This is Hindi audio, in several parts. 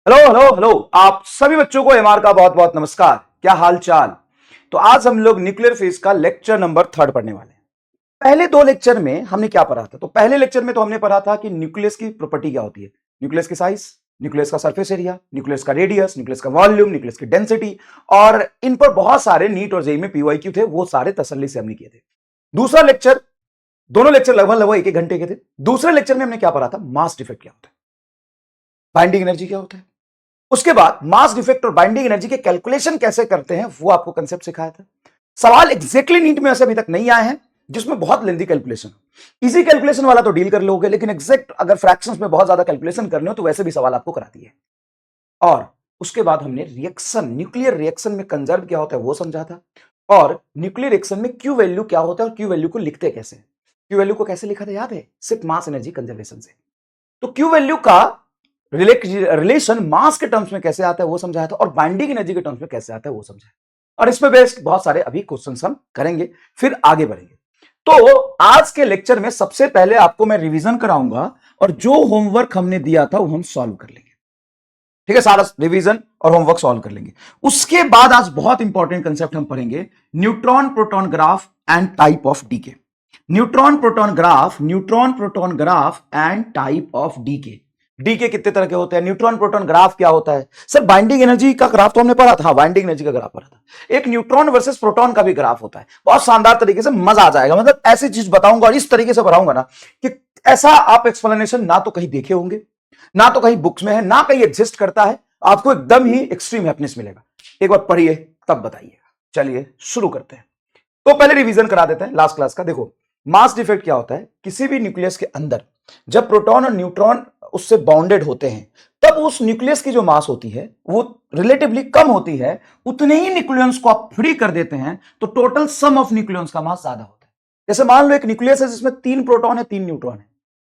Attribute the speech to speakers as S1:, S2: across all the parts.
S1: Hello hello hello. आप सभी बच्चों को एमआर का बहुत बहुत नमस्कार। क्या हाल चाल। तो आज हम लोग न्यूक्लियर फिजिक्स का लेक्चर नंबर 3 पढ़ने वाले हैं। पहले दो लेक्चर में हमने क्या पढ़ा था? तो पहले लेक्चर में तो हमने पढ़ा था कि न्यूक्लियस की प्रॉपर्टी क्या होती है, न्यूक्लियस की साइज, न्यूक्लियस का सरफेस एरिया, न्यूक्लियस का रेडियस, न्यूक्लियस का वॉल्यूम, न्यूक्लियस की डेंसिटी, और इन पर बहुत सारे नीट और जेई में पीवाईक्यू थे, वो सारे तसल्ली से हमने किए थे। दूसरा लेक्चर, दोनों लेक्चर लगभग लगभग एक एक घंटे के थे। दूसरे लेक्चर में हमने क्या पढ़ा था? मास डिफेक्ट क्या होता है, बाइंडिंग एनर्जी क्या होता है, उसके बाद मास डिफेक्ट और बाइंडिंग एनर्जी के कैलकुलेशन कैसे करते हैं वो आपको कंसेप्ट सिखाया था। सवाल एग्जैक्टली नीट में ऐसे अभी तक नहीं आए हैं जिसमें बहुत लेंदी कैलकुलेशन। इजी कैलकुलेशन वाला तो डील कर लोगे, लेकिन एग्जैक्ट अगर फ्रैक्शंस में बहुत ज्यादा कैलकुलेशन करने हो तो वैसे भी सवाल आपको कराती है। और उसके बाद हमने रिएक्शन, न्यूक्लियर रिएक्शन में कंजर्व क्या होता है वो समझा था, और न्यूक्लियर रिएक्शन में क्यू वैल्यू क्या होता है और क्यू वैल्यू को लिखते कैसे। क्यू वैल्यू को कैसे लिखा था याद है? सिर्फ मास एनर्जी कंजर्वेशन से। तो क्यू वैल्यू का रिलेशन मास के टर्म्स में कैसे आता है वो समझाया था, और बाइंडिंग एनर्जी के टर्म्स में कैसे आता है वो समझाया। और इसमें बेस्ड बहुत सारे अभी क्वेश्चंस हम करेंगे, फिर आगे बढ़ेंगे। तो आज के लेक्चर में सबसे पहले आपको मैं रिवीजन कराऊंगा, और जो होमवर्क हमने दिया था वो हम सॉल्व कर लेंगे। ठीक है, सारा रिवीजन और होमवर्क सॉल्व कर लेंगे। उसके बाद आज बहुत इंपॉर्टेंट कंसेप्ट हम पढ़ेंगे, neutron proton graph and type of decay. Neutron proton graph, neutron proton graph and type of decay. Decay कितने तरह के होते हैं, न्यूट्रॉन प्रोटॉन ग्राफ क्या होता है? सर बाइंडिंग एनर्जी का ग्राफ तो हमने पढ़ा था, बाइंडिंग एनर्जी का ग्राफ पढ़ा था। एक न्यूट्रॉन वर्सेस प्रोटॉन का भी ग्राफ होता है, बहुत शानदार तरीके से, मजा आ जाएगा। मतलब ऐसी चीज बताऊंगा और इस तरीके से पढ़ाऊंगा ना कि ऐसा आप एक्सप्लेनेशन ना तो कहीं देखे होंगे, ना तो कहीं बुक्स में है, ना कहीं एग्जिस्ट करता है। आपको एकदम ही एक्सट्रीम हैप्पीनेस मिलेगा। एक बार पढ़िए तब बताइएगा। चलिए शुरू करते हैं। तो पहले रिवीजन करा देते हैं लास्ट क्लास का। देखो, मास डिफेक्ट क्या होता है? किसी भी न्यूक्लियस के अंदर जब प्रोटॉन और न्यूट्रॉन उससे बाउंडेड होते हैं, तब उस न्यूक्लियस की जो मास होती है वो रिलेटिवली कम होती है। उतने ही न्यूक्लियंस को आप फ्री कर देते हैं तो टोटल सम ऑफ न्यूक्लियंस का मास ज्यादा होता है। जैसे मान लो एक न्यूक्लियस है जिसमें 3 प्रोटॉन है 3 न्यूट्रॉन है,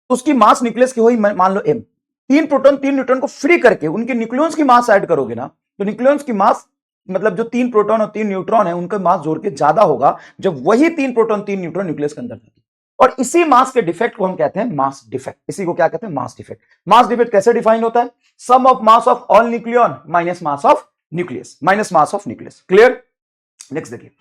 S1: तो उसकी मास न्यूक्लियस की हुई मान लो m। 3 प्रोटॉन 3 न्यूट्रॉन को फ्री करके उनके न्यूक्लियंस की मास ऐड करोगे ना, तो न्यूक्लियंस की मास मतलब जो 3 प्रोटॉन और 3 न्यूट्रॉन है उनका मास जोड़ के ज्यादा होगा जब वही 3 प्रोटॉन 3 न्यूट्रॉन न्यूक्लियस के अंदर जाते हैं। और इसी मास के डिफेक्ट को हम कहते हैं मास डिफेक्ट। इसी को क्या कहते हैं? Mass defect. मास डिफेक्ट कैसे डिफाइन होता है? Sum of mass of all nucleon minus mass of nucleus, minus mass of nucleus. Clear? Next देखिए,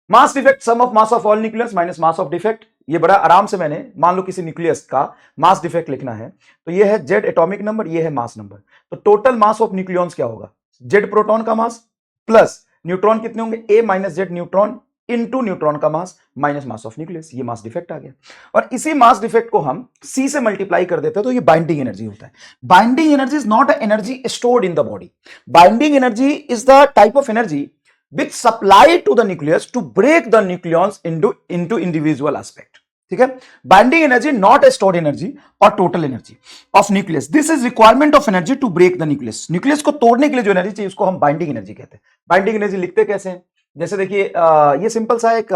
S1: mass defect sum of mass of all nucleus minus mass of defect. ये बड़ा आराम से, मैंने मान लो किसी न्यूक्लियस का मास डिफेक्ट लिखना है, तो ये है जेड एटॉमिक नंबर, ये है मास नंबर। तो टोटल मास ऑफ न्यूक्लियॉन्स क्या होगा? जेड प्रोटॉन का मास प्लस न्यूट्रॉन कितने होंगे? A minus Z neutron into neutron का mass minus mass of nucleus. ये मास डिफेक्ट आ गया। और इसी मास डिफेक्ट को हम सी से मल्टीप्लाई कर देते हैं तो ये बाइंडिंग एनर्जी होता है। Binding energy is not a energy stored in the body. Binding energy is the type of energy which supply to the nucleus to break the nucleons into individual aspect. ठीक है? Binding energy not a stored energy और total energy of nucleus. This is requirement of energy to break the nucleus. Nucleus को तोड़ने के लिए जो एनर्जी चाहिए उसको हम बाइंडिंग एनर्जी कहते हैं। बाइंडिंग एनर्जी लिखते कैसे हैं? जैसे देखिए, ये सिंपल सा एक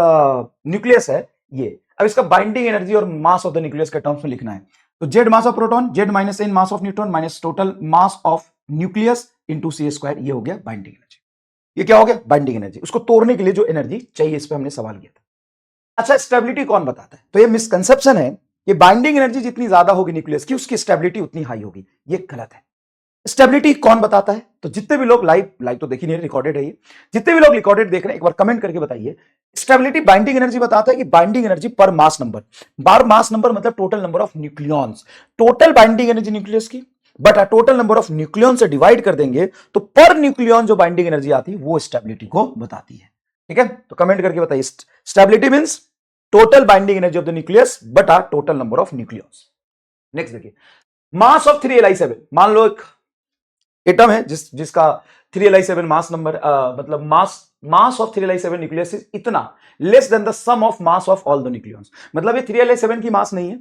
S1: न्यूक्लियस है ये। अब इसका बाइंडिंग एनर्जी और मास ऑफ द न्यूक्लियस के टर्म्स में लिखना है, तो Z mass of proton, Z minus N mass of neutron minus total mass of nucleus into C square. ये हो गया बाइंडिंग एनर्जी। ये क्या हो गया? Binding energy. उसको तोड़ने के लिए जो एनर्जी चाहिए, इस पे हमने सवाल किया था। अच्छा, स्टेबिलिटी कौन बताता है? तो ये मिसकंसेप्शन है कि बाइंडिंग एनर्जी जितनी ज्यादा होगी न्यूक्लियस की, उसकी स्टेबिलिटी उतनी हाई होगी। ये गलत है। स्टेबिलिटी कौन बताता है? तो जितने भी लोग लाइव तो देखी नहीं, रिकॉर्डेड है ये, जितने भी लोग रिकॉर्डेड देख रहे हैं एक बार कमेंट करके बताइए। स्टेबिलिटी बाइंडिंग एनर्जी बताता है कि binding energy per mass number, बार मास नंबर मतलब total number of nucleons, total binding energy nucleus की but total number of nucleon से डिवाइड कर देंगे तो पर न्यूक्लियन जो बाइंडिंग एनर्जी आती है वो स्टेबिलिटी को बताती है। ठीक है, तो कमेंट करके बताइए। Stability means total binding energy of the nucleus but total number of nucleons. Next देखिए, मास ऑफ 3Li7। मान लो एक एटम है जिसका 3Li7 मास नंबर, मतलब mass of 3Li7 nucleus is इतना less than the sum of mass of all the nucleons. मतलब ये 3Li7 की मास नहीं है,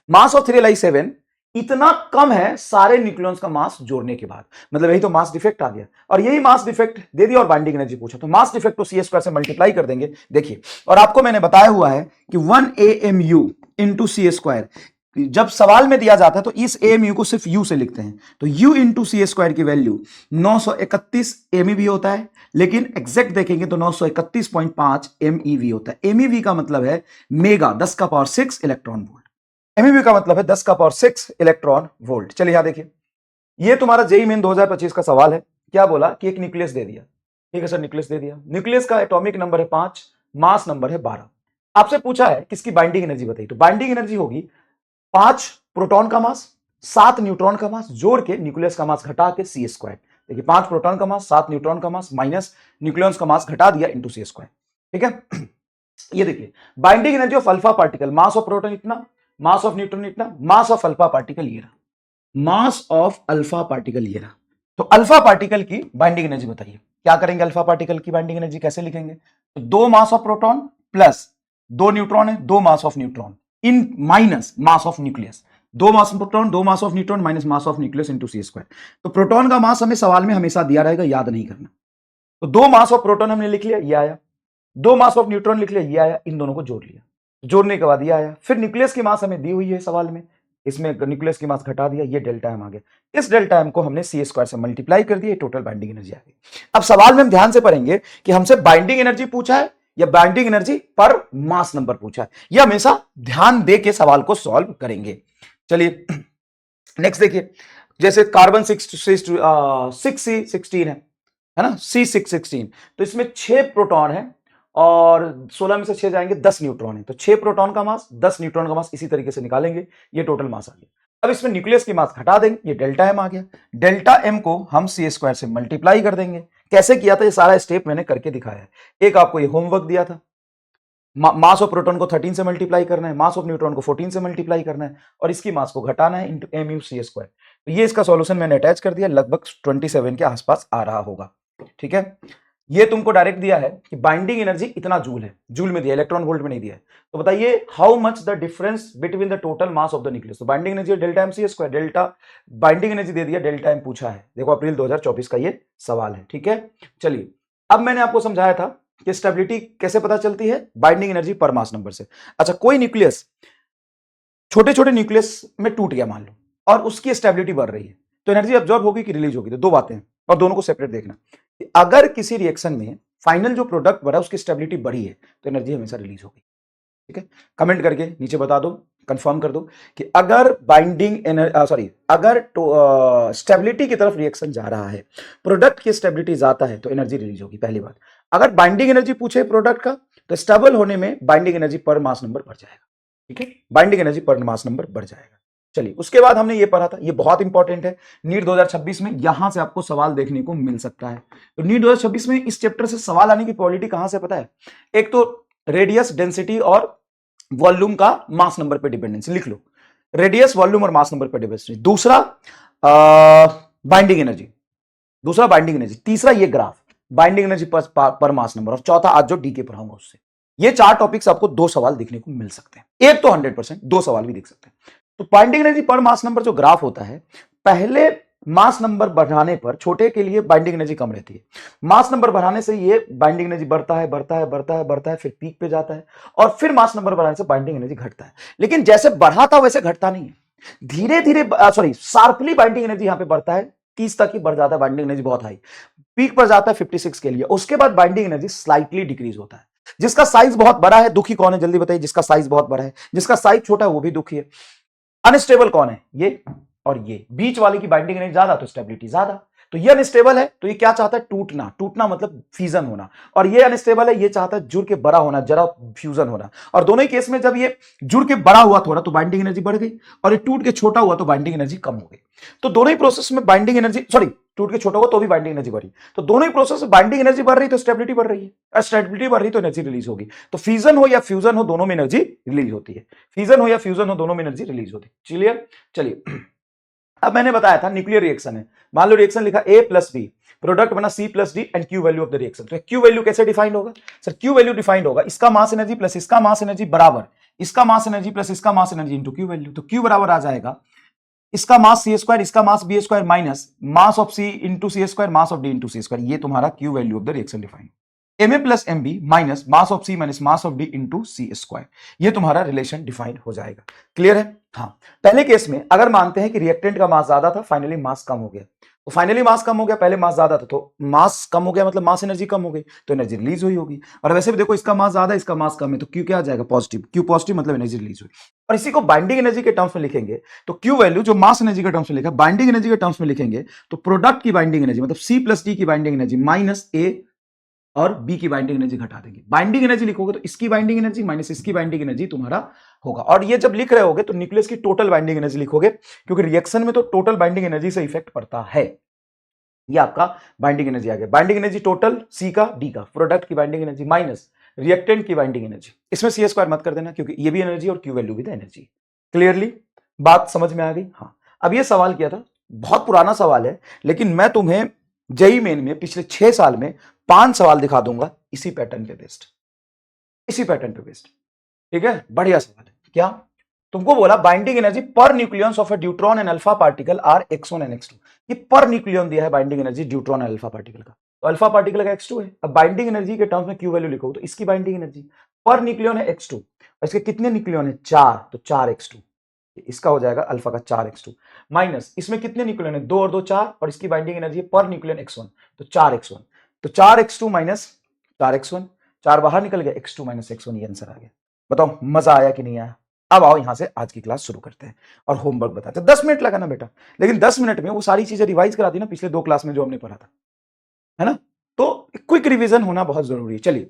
S1: मास ऑफ 3Li7 इतना कम है सारे न्यूक्लियंस का मास जोड़ने के बाद। मतलब यही तो मास डिफेक्ट आ गया, और यही मास डिफेक्ट दे दिया और बाइंडिंग एनर्जी पूछा तो मास डिफेक्ट को सी स्क्वायर से मल्टीप्लाई कर देंगे। देखिए, और आपको मैंने बताया हुआ है कि 1 AMU इंटू सी स्क्वायर, जब सवाल में दिया जाता है तो इस AMU को सिर्फ U से लिखते हैं, तो U इंटू सी स्क्वायर की वैल्यू 931 MeV होता है, लेकिन एग्जैक्ट देखेंगे तो 931.5 MeV होता है। MeV का मतलब है मेगा 10 का पावर 6 इलेक्ट्रॉन वोल्ट। MeV का मतलब है 10 का पावर 6 इलेक्ट्रॉन वोल्ट। चलिए यहां देखिए, ये तुम्हारा जेईई मेन 2025 का सवाल है। क्या बोला कि एक न्यूक्लियस दे दिया, ठीक है सर न्यूक्लियस दे दिया, न्यूक्लियस का एटॉमिक नंबर है 5, मास नंबर है 12। आपसे पूछा है किसकी बाइंडिंग एनर्जी बताइए, तो बाइंडिंग एनर्जी होगी 5 प्रोटॉन का मास 7 न्यूट्रॉन का मास जोड़ के न्यूक्लियस का मास घटा के सी स्क्वायर। देखिए 5 प्रोटॉन का मास 7 न्यूट्रॉन का मास माइनस न्यूक्लियॉन्स का मास घटा दिया इंटू सी स्क्वायर, ठीक है। ये देखिए binding energy of alpha particle, mass of proton इतना, मास ऑफ न्यूट्रॉन इतना, मास ऑफ अल्फा पार्टिकल ये रहा, मास ऑफ अल्फा पार्टिकल ये रहा। तो अल्फा पार्टिकल की बाइंडिंग एनर्जी बताइए, क्या करेंगे अल्फा पार्टिकल की बाइंडिंग एनर्जी कैसे लिखेंगे, तो 2 mass of proton plus 2 neutron है 2 mass of neutron in minus mass of nucleus, 2 mass of proton 2 mass of neutron minus mass of nucleus into C square. तो प्रोटॉन का मास हमें सवाल में हमेशा दिया रहेगा, याद नहीं करना। तो 2 मास ऑफ प्रोटॉन हमने लिख लिया, ये आया, 2 मास ऑफ न्यूट्रॉन लिख लिया, ये आया, इन दोनों को जोड़ लिया, जोड़ने के बाद ये आया। फिर न्यूक्लियस की मास हमें दी हुई है सवाल में, इसमें न्यूक्लियस की मास घटा दिया, ये डेल्टा एम आ गया, इस डेल्टा एम को हमने सी स्क्वायर से मल्टीप्लाई कर दिया, टोटल बाइंडिंग एनर्जी आ गई। अब सवाल में हम ध्यान से पढ़ेंगे कि हमसे बाइंडिंग एनर्जी पूछा है या binding energy per mass number पूछा है, ये हमेशा ध्यान दे के सवाल को सॉल्व करेंगे। चलिए नेक्स्ट देखिए, जैसे कार्बन 6C16 है ना, C616, तो इसमें 6 प्रोटॉन है और 16 में से 6 जाएंगे 10 न्यूट्रॉन है, तो 6 प्रोटॉन का मास 10 न्यूट्रॉन का मास इसी तरीके से निकालेंगे, ये टोटल मास आ गया। अब इसमें न्यूक्लियस की मास घटा देंगे, ये डेल्टा एम आ गया, डेल्टा एम को हम सी स्क्वायर से मल्टीप्लाई कर देंगे। कैसे किया था ये सारा स्टेप मैंने करके दिखाया है। एक आपको ये होमवर्क दिया था, मास ऑफ प्रोटॉन को 13 से मल्टीप्लाई करना है, मास ऑफ न्यूट्रॉन को 14 से मल्टीप्लाई करना है और इसकी मास को घटाना है into M U C square. तो ये इसका सॉल्यूशन मैंने अटैच कर दिया, लगभग 27 के आसपास आ रहा होगा, ठीक है। ये तुमको डायरेक्ट दिया है कि बाइंडिंग एनर्जी इतना जूल है, जूल में दिया, इलेक्ट्रॉन वोल्ट में नहीं दिया है। तो बताइए how much the difference between the total mass of the nucleus. तो binding energy delta M C square, delta binding energy दे दिया, डेल्टा एम पूछा है, देखो अप्रैल 2024 का ये सवाल है, ठीक है। चलिए अब मैंने आपको समझाया था कि स्टेबिलिटी कैसे पता चलती है, binding energy per mass number से। अच्छा कोई न्यूक्लियस छोटे छोटे न्यूक्लियस में टूट गया मान लो और उसकी स्टेबिलिटी बढ़ रही है, तो एनर्जी अब्जॉर्ब होगी कि रिलीज होगी, तो दो बातें हैं और दोनों को सेपरेट देखना। अगर किसी रिएक्शन में फाइनल जो प्रोडक्ट बना उसकी स्टेबिलिटी बढ़ी है तो एनर्जी हमेशा रिलीज होगी, ठीक है। कमेंट करके नीचे बता दो, कंफर्म कर दो कि अगर अगर स्टेबिलिटी की तरफ रिएक्शन जा रहा है, प्रोडक्ट की स्टेबिलिटी जाता है तो एनर्जी रिलीज होगी, पहली बात। अगर बाइंडिंग एनर्जी पूछे प्रोडक्ट का तो स्टेबल होने में binding energy per mass number बढ़ जाएगा, ठीक है, binding energy per mass number बढ़ जाएगा। चलिए उसके बाद हमने ये पढ़ा था, ये बहुत इंपॉर्टेंट है, नीट 2026 में यहां से आपको सवाल देखने को मिल सकता है। तो नीट 2026 में इस चैप्टर से सवाल आने की प्रोबेबिलिटी कहां से पता है, एक तो रेडियस, डेंसिटी और वॉल्यूम का मास नंबर पे डिपेंडेंसी, लिख लो रेडियस, वॉल्यूम और मास नंबर पे डिपेंडेंसी। दूसरा बाइंडिंग एनर्जी, दूसरा बाइंडिंग एनर्जी, तीसरा ये graph binding energy per mass number और चौथा आज जो डी के पढ़ाऊंगा उससे। ये 4 टॉपिक्स आपको 2 सवाल दिखने को मिल सकते हैं, एक तो 100%, 2 सवाल भी दिख सकते हैं। तो binding energy per mass number जो ग्राफ होता है, पहले मास नंबर बढ़ाने पर छोटे के लिए बाइंडिंग एनर्जी कम रहती है, मास नंबर बढ़ाने से ये बाइंडिंग एनर्जी बढ़ता है बढ़ता है बढ़ता है बढ़ता है, फिर पीक पे जाता है और फिर मास नंबर बढ़ाने से बाइंडिंग एनर्जी घटता है। लेकिन जैसे बढ़ाता वैसे घटता नहीं है, धीरे धीरे शार्पली बाइंडिंग एनर्जी यहां पे बढ़ता है, 30 तक ही बढ़ जाता है, बाइंडिंग एनर्जी बहुत हाई, पीक पर जाता है 56 के लिए, उसके बाद बाइंडिंग एनर्जी स्लाइटली डिक्रीज होता है। जिसका साइज बहुत बड़ा है दुखी कौन है जल्दी बताइए, जिसका साइज बहुत बड़ा है, जिसका साइज छोटा है वो भी दुखी है। अनस्टेबल कौन है, ये और ये, बीच वाले की बाइंडिंग एनर्जी ज्यादा तो स्टेबिलिटी ज्यादा। तो ये अनस्टेबल है तो ये क्या चाहता है, टूटना, टूटना मतलब फ्यूजन होना, और ये अनस्टेबल है, ये चाहता है जुड़ के बड़ा होना, जरा फ्यूजन होना। और दोनों ही केस में जब ये जुड़ के बड़ा हुआ थोड़ा तो बाइंडिंग एनर्जी बढ़ गई और ये टूट के छोटा हुआ तो बाइंडिंग एनर्जी कम हो गई। तो दोनों ही प्रोसेस में बाइंडिंग एनर्जी टूट के छोटा हुआ तो भी बाइंडिंग एनर्जी बढ़ी, तो दोनों ही प्रोसेस में बाइंडिंग एनर्जी बढ़ रही तो स्टेबिलिटी बढ़ रही है, स्टेबिलिटी बढ़ रही तो एनर्जी रिलीज होगी। तो फ्यूजन हो या फ्यूजन हो दोनों में एनर्जी रिलीज होती है, फ्यूजन हो या फ्यूजन हो दोनों में एनर्जी रिलीज होती है। चलिए अब मैंने बताया था न्यूक्लियर रिएक्शन है, मान लो रिएक्शन लिखा A प्लस बी, प्रोडक्ट बना C plus D and Q value of the reaction. तो क्यू वैल्यू कैसे डिफाइंड होगा सर, क्यू वैल्यू डिफाइंड होगा इसका मास एनर्जी प्लस इसका मास एनर्जी बराबर इसका मास एनर्जी प्लस इसका mass energy into Q value. तो क्यू बराबर आ जाएगा इसका मास सी स्क्वायर, इसका mass B square minus mass of C into C square, mass of D into C square. ये तुम्हारा Q value of the reaction defined. M A plus M B minus mass of C minus mass of D into C square, ये तुम्हारा रिलेशन डिफाइंड हो जाएगा। क्लियर है? हाँ, पहले केस में अगर मानते हैं कि रिएक्टेंट का मास ज्यादा था, फाइनली मास कम हो गया, तो फाइनली मास कम हो गया, पहले मास ज्यादा था तो मास कम हो गया, मतलब मास एनर्जी कम हो गई तो एनर्जी रिलीज हुई होगी। और वैसे भी देखो इसका मास ज्यादा है, इसका मास कम है, तो क्यू क्या आ जाएगा? पॉजिटिव। क्यू पॉजिटिव मतलब एनर्जी रिलीज हुई। और इसी को बाइंडिंग एनर्जी के टर्म्स में लिखेंगे तो क्यू वैल्यू जो मास एनर्जी के टर्म्स में लिखा, बाइंडिंग एनर्जी के टर्म्स में लिखेंगे तो प्रोडक्ट की बाइंडिंग एनर्जी मतलब सी प्लस डी की बाइंडिंग एनर्जी माइनस ए और बी की बाइंडिंग एनर्जी घटा देंगे। बाइंडिंग एनर्जी लिखोगे तो इसकी बाइंडिंग एनर्जी माइनस इसकी बाइंडिंग एनर्जी तुम्हारा होगा। और ये जब लिख रहे होगे तो न्यूक्लियस की टोटल बाइंडिंग एनर्जी लिखोगे, क्योंकि रिएक्शन में तो टोटल बाइंडिंग एनर्जी से इफेक्ट पड़ता है। ये आपका बाइंडिंग एनर्जी आ गया। बाइंडिंग एनर्जी टोटल सी का डी का, प्रोडक्ट की बाइंडिंग एनर्जी माइनस रिएक्टेंट की बाइंडिंग एनर्जी। इसमें सी स्क्वायर मत कर देना क्योंकि ये भी एनर्जी और क्यू वैल्यू भी था एनर्जी। क्लियरली बात समझ में आ गई? हाँ। अब ये सवाल किया था, बहुत पुराना सवाल है, लेकिन मैं तुम्हें जेई मेन में पिछले 6 साल में 5 सवाल दिखा दूंगा इसी पैटर्न पे बेस्ड, इसी पैटर्न पे बेस्ड। ठीक है, बढ़िया सवाल है। क्या तुमको बोला binding energy per nucleons of a deuteron and alpha particle are x1 and x2। ये पर न्यूक्लियन दिया है binding energy deuteron and alpha particle का, तो अल्फा पार्टिकल का x2 है। अब बाइंडिंग एनर्जी के टर्म्स में क्यू वैल्यू लिखो तो इसकी बाइंडिंग एनर्जी पर न्यूक्लियन है x2 और इसके कितने न्यूक्लियन है? 4, तो 4x2, इसका हो जाएगा अल्फा का 4x2 माइनस इसमें कितने न्यूक्लियन है? 2 और 2 4 और इसकी बाइंडिंग एनर्जी है पर न्यूक्लियन x1 तो 4x1, तो 4x2 माइनस 4x1, 4 बाहर निकल गया, x2 माइनस x1, ये आंसर आ गया। बताओ मजा आया कि नहीं आया? अब आओ यहां से आज की क्लास शुरू करते हैं और होमवर्क बताते हैं। 10 मिनट लगाना बेटा, लेकिन 10 मिनट में वो सारी चीजें रिवाइज करा दी ना पिछले 2 क्लास में जो हमने पढ़ा था, है ना? तो क्विक रिवीजन होना बहुत जरूरी है। चलिए,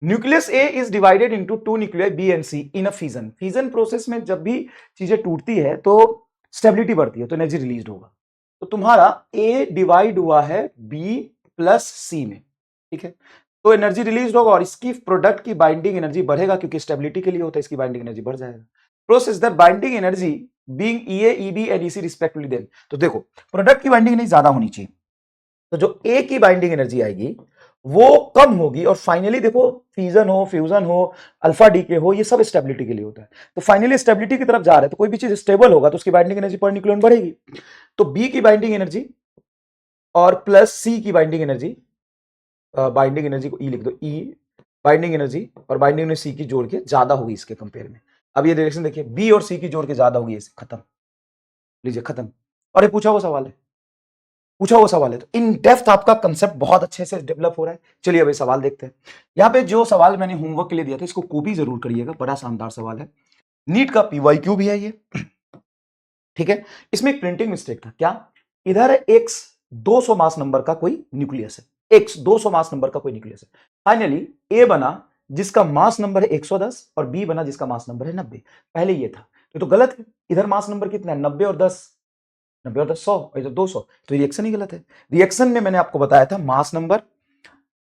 S1: nucleus A is divided into 2 nuclear B and C in a fission. Fission process में जब भी चीजें टूटती है तो स्टेबिलिटी बढ़ती है, तो एनर्जी रिलीज होगा। तो तुम्हारा ए डिवाइड हुआ है बी प्लस सी में, ठीक है, तो एनर्जी रिलीज होगा और इसकी प्रोडक्ट की बाइंडिंग एनर्जी बढ़ेगा क्योंकि स्टेबिलिटी के लिए होता है, इसकी बाइंडिंग एनर्जी बढ़ जाएगा। Process that binding energy being EA EB and EC respectively then. तो देखो प्रोडक्ट की बाइंडिंग एनर्जी ज्यादा होनी चाहिए, तो जो ए की बाइंडिंग एनर्जी आएगी वो कम होगी और फाइनली देखो फ्यूजन हो, फ्यूजन हो, अल्फा डीके हो, ये सब स्टेबिलिटी के लिए होता है। तो फाइनली स्टेबिलिटी की तरफ जा रहा है, तो कोई भी चीज स्टेबल होगा तो उसकी बाइंडिंग एनर्जी पर न्यूक्लियन बढ़ेगी। तो बी की बाइंडिंग एनर्जी और प्लस सी की बाइंडिंग एनर्जी, बाइंडिंग एनर्जी को ई लिख दो, ई बाइंडिंग एनर्जी और बाइंडिंग एनर्जी सी की जोड़ के ज्यादा होगी इसके कंपेयर में। अब ये रिलेशन देखिए, बी और सी की जोड़ के ज्यादा होगी, खत्म, लीजिए खत्म। और ये पूछा हुआ सवाल है, पूछा हुआ सवाल है, तो इन डेप्थ आपका कंसेप्ट बहुत अच्छे से डेवलप हो रहा है। चलिए अब ये सवाल देखते हैं। यहाँ पे जो सवाल मैंने होमवर्क के लिए दिया था इसको कॉपी जरूर करिएगा, बड़ा शानदार सवाल है, नीट का पीवाईक्यू भी है ये, ठीक है। इसमें एक प्रिंटिंग मिस्टेक था। क्या? इधर x 200 मास नंबर का कोई न्यूक्लियस है, x 200 मास नंबर का कोई न्यूक्लियस है। फाइनली ए बना जिसका मास नंबर है 110 और बी बना जिसका मास नंबर है 90। पहले ये था तो गलत है, इधर मास नंबर कितना है? 90 और 10, 90 और 10 100 और इधर 200, तो रिएक्शन ही गलत है। रिएक्शन में मैंने आपको बताया था mass number,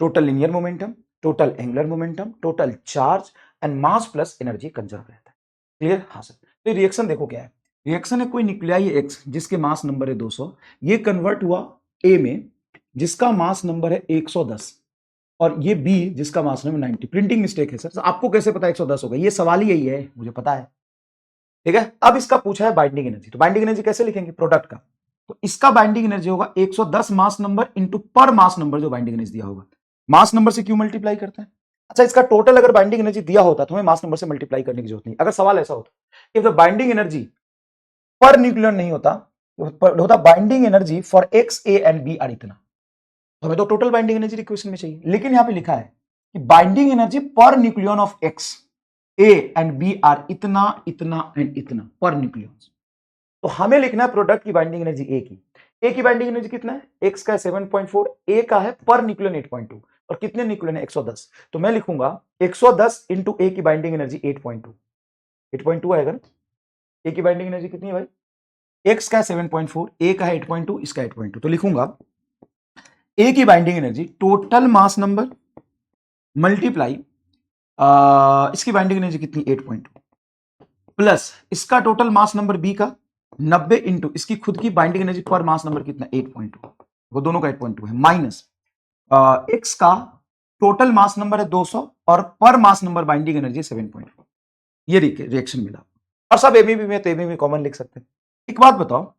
S1: total linear momentum, total angular momentum, total charge and mass plus energy conserve रहता है। क्लियर? हाँ सर। तो रिएक्शन देखो क्या है, रिएक्शन है कोई न्यूक्लियाई एक्स जिसके मास नंबर है 200, ये कन्वर्ट हुआ ए में जिसका मास नंबर है 110 और ये बी जिसका मास नंबर 90। प्रिंटिंग मिस्टेक है सर। आपको कैसे पता 110 होगा? ये सवाल ही यही है, मुझे पता है, ठीक है। अब इसका पूछा है बाइंडिंग एनर्जी, तो बाइंडिंग एनर्जी कैसे लिखेंगे? प्रोडक्ट का, तो इसका बाइंडिंग एनर्जी होगा 110 मास नंबर इंटू पर मास नंबर जो बाइंडिंग एनर्जी दिया होगा। मास नंबर से क्यों मल्टीप्लाई करते हैं? अच्छा, इसका टोटल अगर बाइंडिंग एनर्जी दिया होता तो हमें मास नंबर से मल्टीप्लाई करने की जरूरत नहीं। अगर सवाल ऐसा होता if the binding energy per nucleon नहीं होता, होता binding energy for X A and B are इतना, तो हमें तो टोटल बाइंडिंग एनर्जी इक्वेशन में चाहिए। लेकिन यहां पे लिखा है कि binding energy per nucleon of X A and B are इतना इतना एंड इतना पर न्यूक्लियन। तो हमें लिखना है प्रोडक्ट की बाइंडिंग एनर्जी ए की। ए की बाइंडिंग एनर्जी कितना है? एक्स का है 7.4, ए का है पर न्यूक्लियन 8.2 और कितने न्यूक्लियन है? 110। तो मैं लिखूंगा 110 इंटू ए की बाइंडिंग एनर्जी 8.2, 8.2 आएगा ना। ए की बाइंडिंग एनर्जी कितनी है भाई? एक्स का है 7.4, ए का है 8.2, इसका 8.2। तो लिखूंगा ए की binding energy total mass number multiply इसकी बाइंडिंग एनर्जी कितनी? 8.2 प्लस इसका टोटल मास नंबर बी का 90 इंटू इसकी खुद की binding energy per mass number कितना? 8.2, वो दोनों का 8.2 है, माइनस एक्स का टोटल मास नंबर है 200 और पर मास नंबर बाइंडिंग एनर्जी 7.4। ये रिएक्शन मिला और सब एबीबी में तेबी में कॉमन लिख सकते हैं। एक बात बताओ,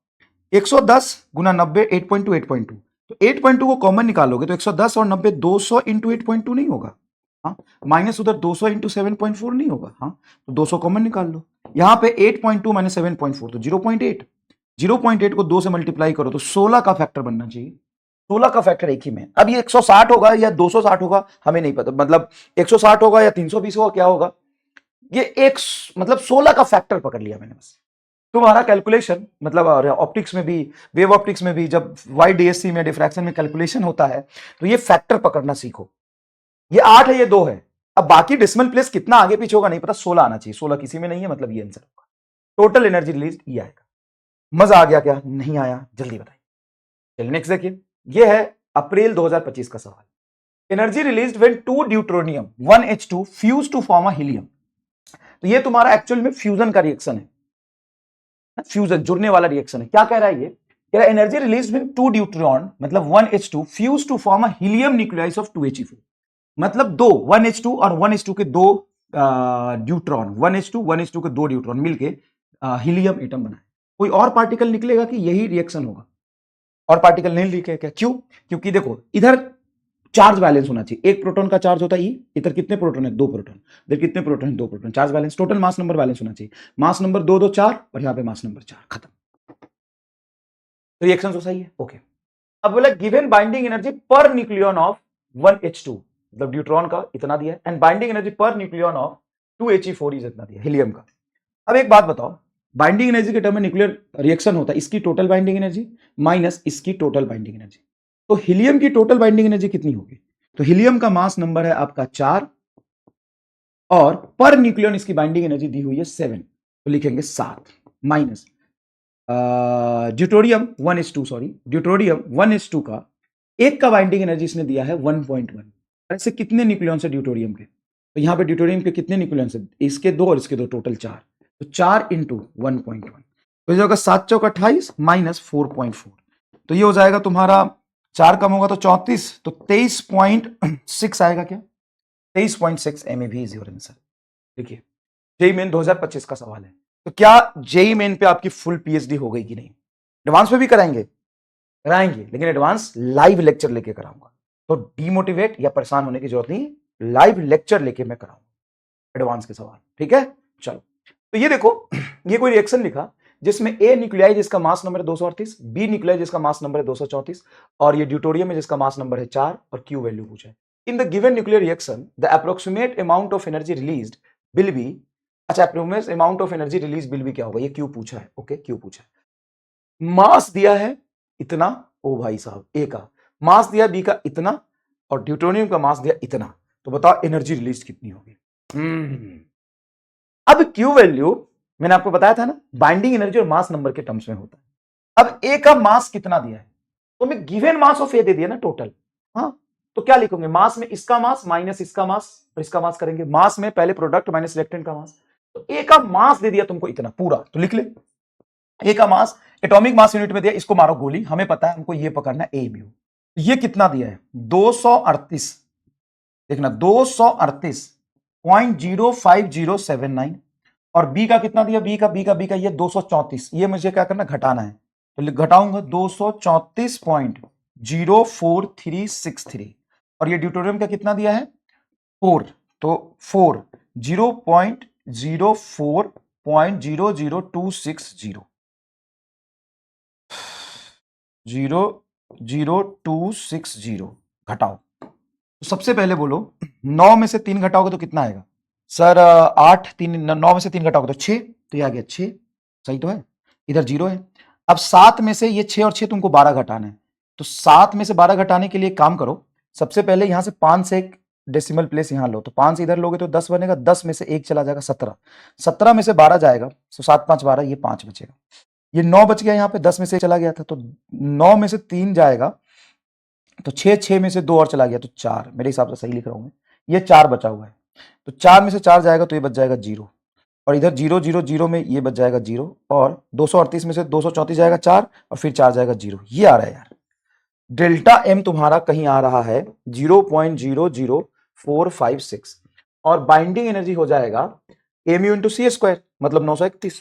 S1: 110 गुना 90 8.2 8.2, तो 8.2 को कॉमन निकालोगे तो 110 और 90 200 इंटू 8.2 नहीं होगा, हाँ, माइनस उधर 200 इंटू 7.4 नहीं होगा, हाँ, तो 200 कॉमन निकाल लो। यहां पे 8.2 माइनस 7.4 तो 0.8, 0.8 को 2 से मल्टीप्लाई करो तो 16 का फैक्टर बनना चाहिए। 16 का फैक्टर एक ही में। अब ये 160 होगा या 260 होगा हमें नहीं पता, मतलब 160 होगा या 320 होगा, क्या होगा ये एक, मतलब 16 का फैक्टर पकड़ लिया मैंने बस। तुम्हारा कैलकुलेशन मतलब ऑप्टिक्स में भी, वेव ऑप्टिक्स में भी, जब YDSC में डिफ्रैक्शन में कैलकुलेशन होता है तो ये फैक्टर पकड़ना सीखो। ये 8 है, ये 2 है। अब बाकी डेसिमल प्लेस कितना आगे पीछे होगा नहीं पता, 16 आना चाहिए। 16 किसी में नहीं है, मतलब ये आंसर होगा। टोटल एनर्जी रिलीज ये आएगा। मजा आ गया क्या? नहीं आया? जल्दी बताइए। चलिए नेक्स्ट देखिए, ये है अप्रैल 2025 का सवाल। Energy released when 2 deuterium 1H2 fuse to form a helium. तो ये तुम्हारा एक्चुअल में फ्यूजन का रिएक्शन है, फ्यूजन जुड़ने वाला रिएक्शन है। क्या कह रहा है ये? कह रहा है एनर्जी रिलीज्ड व्हेन 2 ड्यूट्रॉन मतलब 1H2 fuse to form a helium nucleus of 2He4। मतलब दो 1H2 और 1H2 के दो ड्यूट्रॉन, 1H2 के दो ड्यूट्रॉन मिलके हीलियम एटम बनाए। कोई और पार्टिकल निकलेगा कि यही रिएक्शन होगा? और पार्टिकल नहीं लिखे क्या? क्यों? क्योंकि देखो इधर चार्ज बैलेंस होना चाहिए। एक प्रोटॉन का चार्ज होता है ई, इधर कितने प्रोटॉन है? 2 प्रोटॉन। इधर कितने प्रोटॉन है? 2 proton. Charge balance, total mass number balance होना चाहिए। मास नंबर 2 2 4 और यहां पे मास नंबर 4, खत्म। रिएक्शन तो सही है, ओके। अब बोला given binding energy per nucleon of 1H2, मतलब ड्यूट्रॉन का इतना दिया है, and binding energy per nucleon of 2He4 इतना दिया हीलियम का। अब एक बात बताओ, बाइंडिंग एनर्जी के टर्म में न्यूक्लियर रिएक्शन होता है, इसकी टोटल बाइंडिंग एनर्जी माइनस इसकी टोटल बाइंडिंग एनर्जी। तो हीलियम की टोटल बाइंडिंग एनर्जी कितनी होगी? तो हीलियम का मास नंबर है आपका 4 और पर न्यूक्लियन इसकी बाइंडिंग एनर्जी दी हुई है 7, तो लिखेंगे 7 minus deuterium 1H2, sorry deuterium 1H2 का एक का बाइंडिंग एनर्जी इसने दिया है 1.1। ऐसे कितने न्यूक्लियॉन्स है ड्यूटोरियम के? तो यहां पे ड्यूटोरियम के कितने न्यूक्लियॉन्स है? इसके 2 और इसके 2, टोटल 4। तो 4 इंटू 1.1 तो ये होगा 7 चौक 28 माइनस 4.4। तो ये हो जाएगा तुम्हारा 4 कम होगा तो 34, तो 23.6 आएगा। क्या 23.6 MeV इज योर आंसर। देखिए जेई मेन 2025 का सवाल है। तो क्या जेई मेन पे आपकी फुल पीएचडी हो गई कि नहीं? एडवांस में भी कराएंगे, लेकिन एडवांस लाइव लेक्चर लेके कराऊंगा। तो डीमोटिवेट या परेशान होने की जरूरत नहीं, लाइव लेक्चर लेके मैं कराऊंगा एडवांस के सवाल, ठीक है। चलो तो ये देखो, ये कोई रिएक्शन लिखा जिसमें ए न्यूक्लियाई जिसका मास नंबर है 238, बी न्यूक्लियाई जिसका मास नंबर है 234 और ये ड्यूटोरियम है जिसका मास नंबर है 4 और क्यू वैल्यू पूछा है। In the given nuclear reaction the approximate amount of energy released will be, अच्छा approximate amount of energy release will be क्या होगा? ये क्यू पूछा है, ओके क्यू पूछा है। मास दिया है इतना, ओ भाई साहब ए का मास दिया, बी का इतना और ड्यूटोनियम का मास दिया इतना, तो बताओ एनर्जी रिलीज कितनी होगी? अब क्यू वैल्यू मैंने आपको बताया था ना, बाइंडिंग एनर्जी और मास नंबर के टर्म्स में होता है। अब ए का मास कितना दिया है तो मैं गिवन मास ऑफ ए दे दिया ना टोटल, हाँ तो क्या लिखोगे? मास में इसका मास माइनस इसका मास और इसका मास करेंगे, मास में पहले प्रोडक्ट माइनस रिएक्टेंट का मास। तो ए का मास दे दिया तुमको इतना पूरा, तो लिख ले ए का मास एटॉमिक मास यूनिट में दिया, इसको मारो गोली, हमें पता है हमको ये पकड़ना है ए म्यू। ये कितना दिया है? 238, देखना 238.05079 और बी का कितना दिया? बी का ये 234, ये मुझे क्या करना? घटाना है, तो घटाऊंगा 234.04363 और ये ड्यूटोरियम का कितना दिया है? 4, तो 4 0.04.00260 00260 घटाओ। तो सबसे पहले बोलो 9 में से 3 घटाओगे तो कितना आएगा? सर 8, 3 9 में से 3 घटाओगे तो 6, तो ये आ गया 6, सही तो है, इधर 0 है। अब 7 में से ये 6 और 6 तुमको 12 घटाना है, तो 7 में से 12 घटाने के लिए काम करो, सबसे पहले यहां से 5 से एक डेसिमल प्लेस यहां लो, तो 5 इधर लोगे तो 10 बनेगा, 10 में से 1 चला जाएगा 17, 17 में से 12 जाएगा, तो 7 5 12, ये 5 बचेगा, ये 9 बच गया, यहाँ पे 10 में से चला गया था, तो 9 में से 3 जाएगा, तो 6 में से 2 और चला गया तो 4, मेरे हिसाब से सही लिख रहा हूं मैं, ये 4 बचा हुआ है, तो 4 में से 4 जाएगा तो ये बच जाएगा 0 और इधर 0 0 0 में ये बच जाएगा 0 और 238 में से 234 जाएगा 4 और फिर 4 जाएगा 0, ये आ रहा है यार। डेल्टा एम तुम्हारा कहीं आ रहा है 0.00456 और बाइंडिंग एनर्जी हो जाएगा एम इंटू सी स्क्वायर मतलब 931,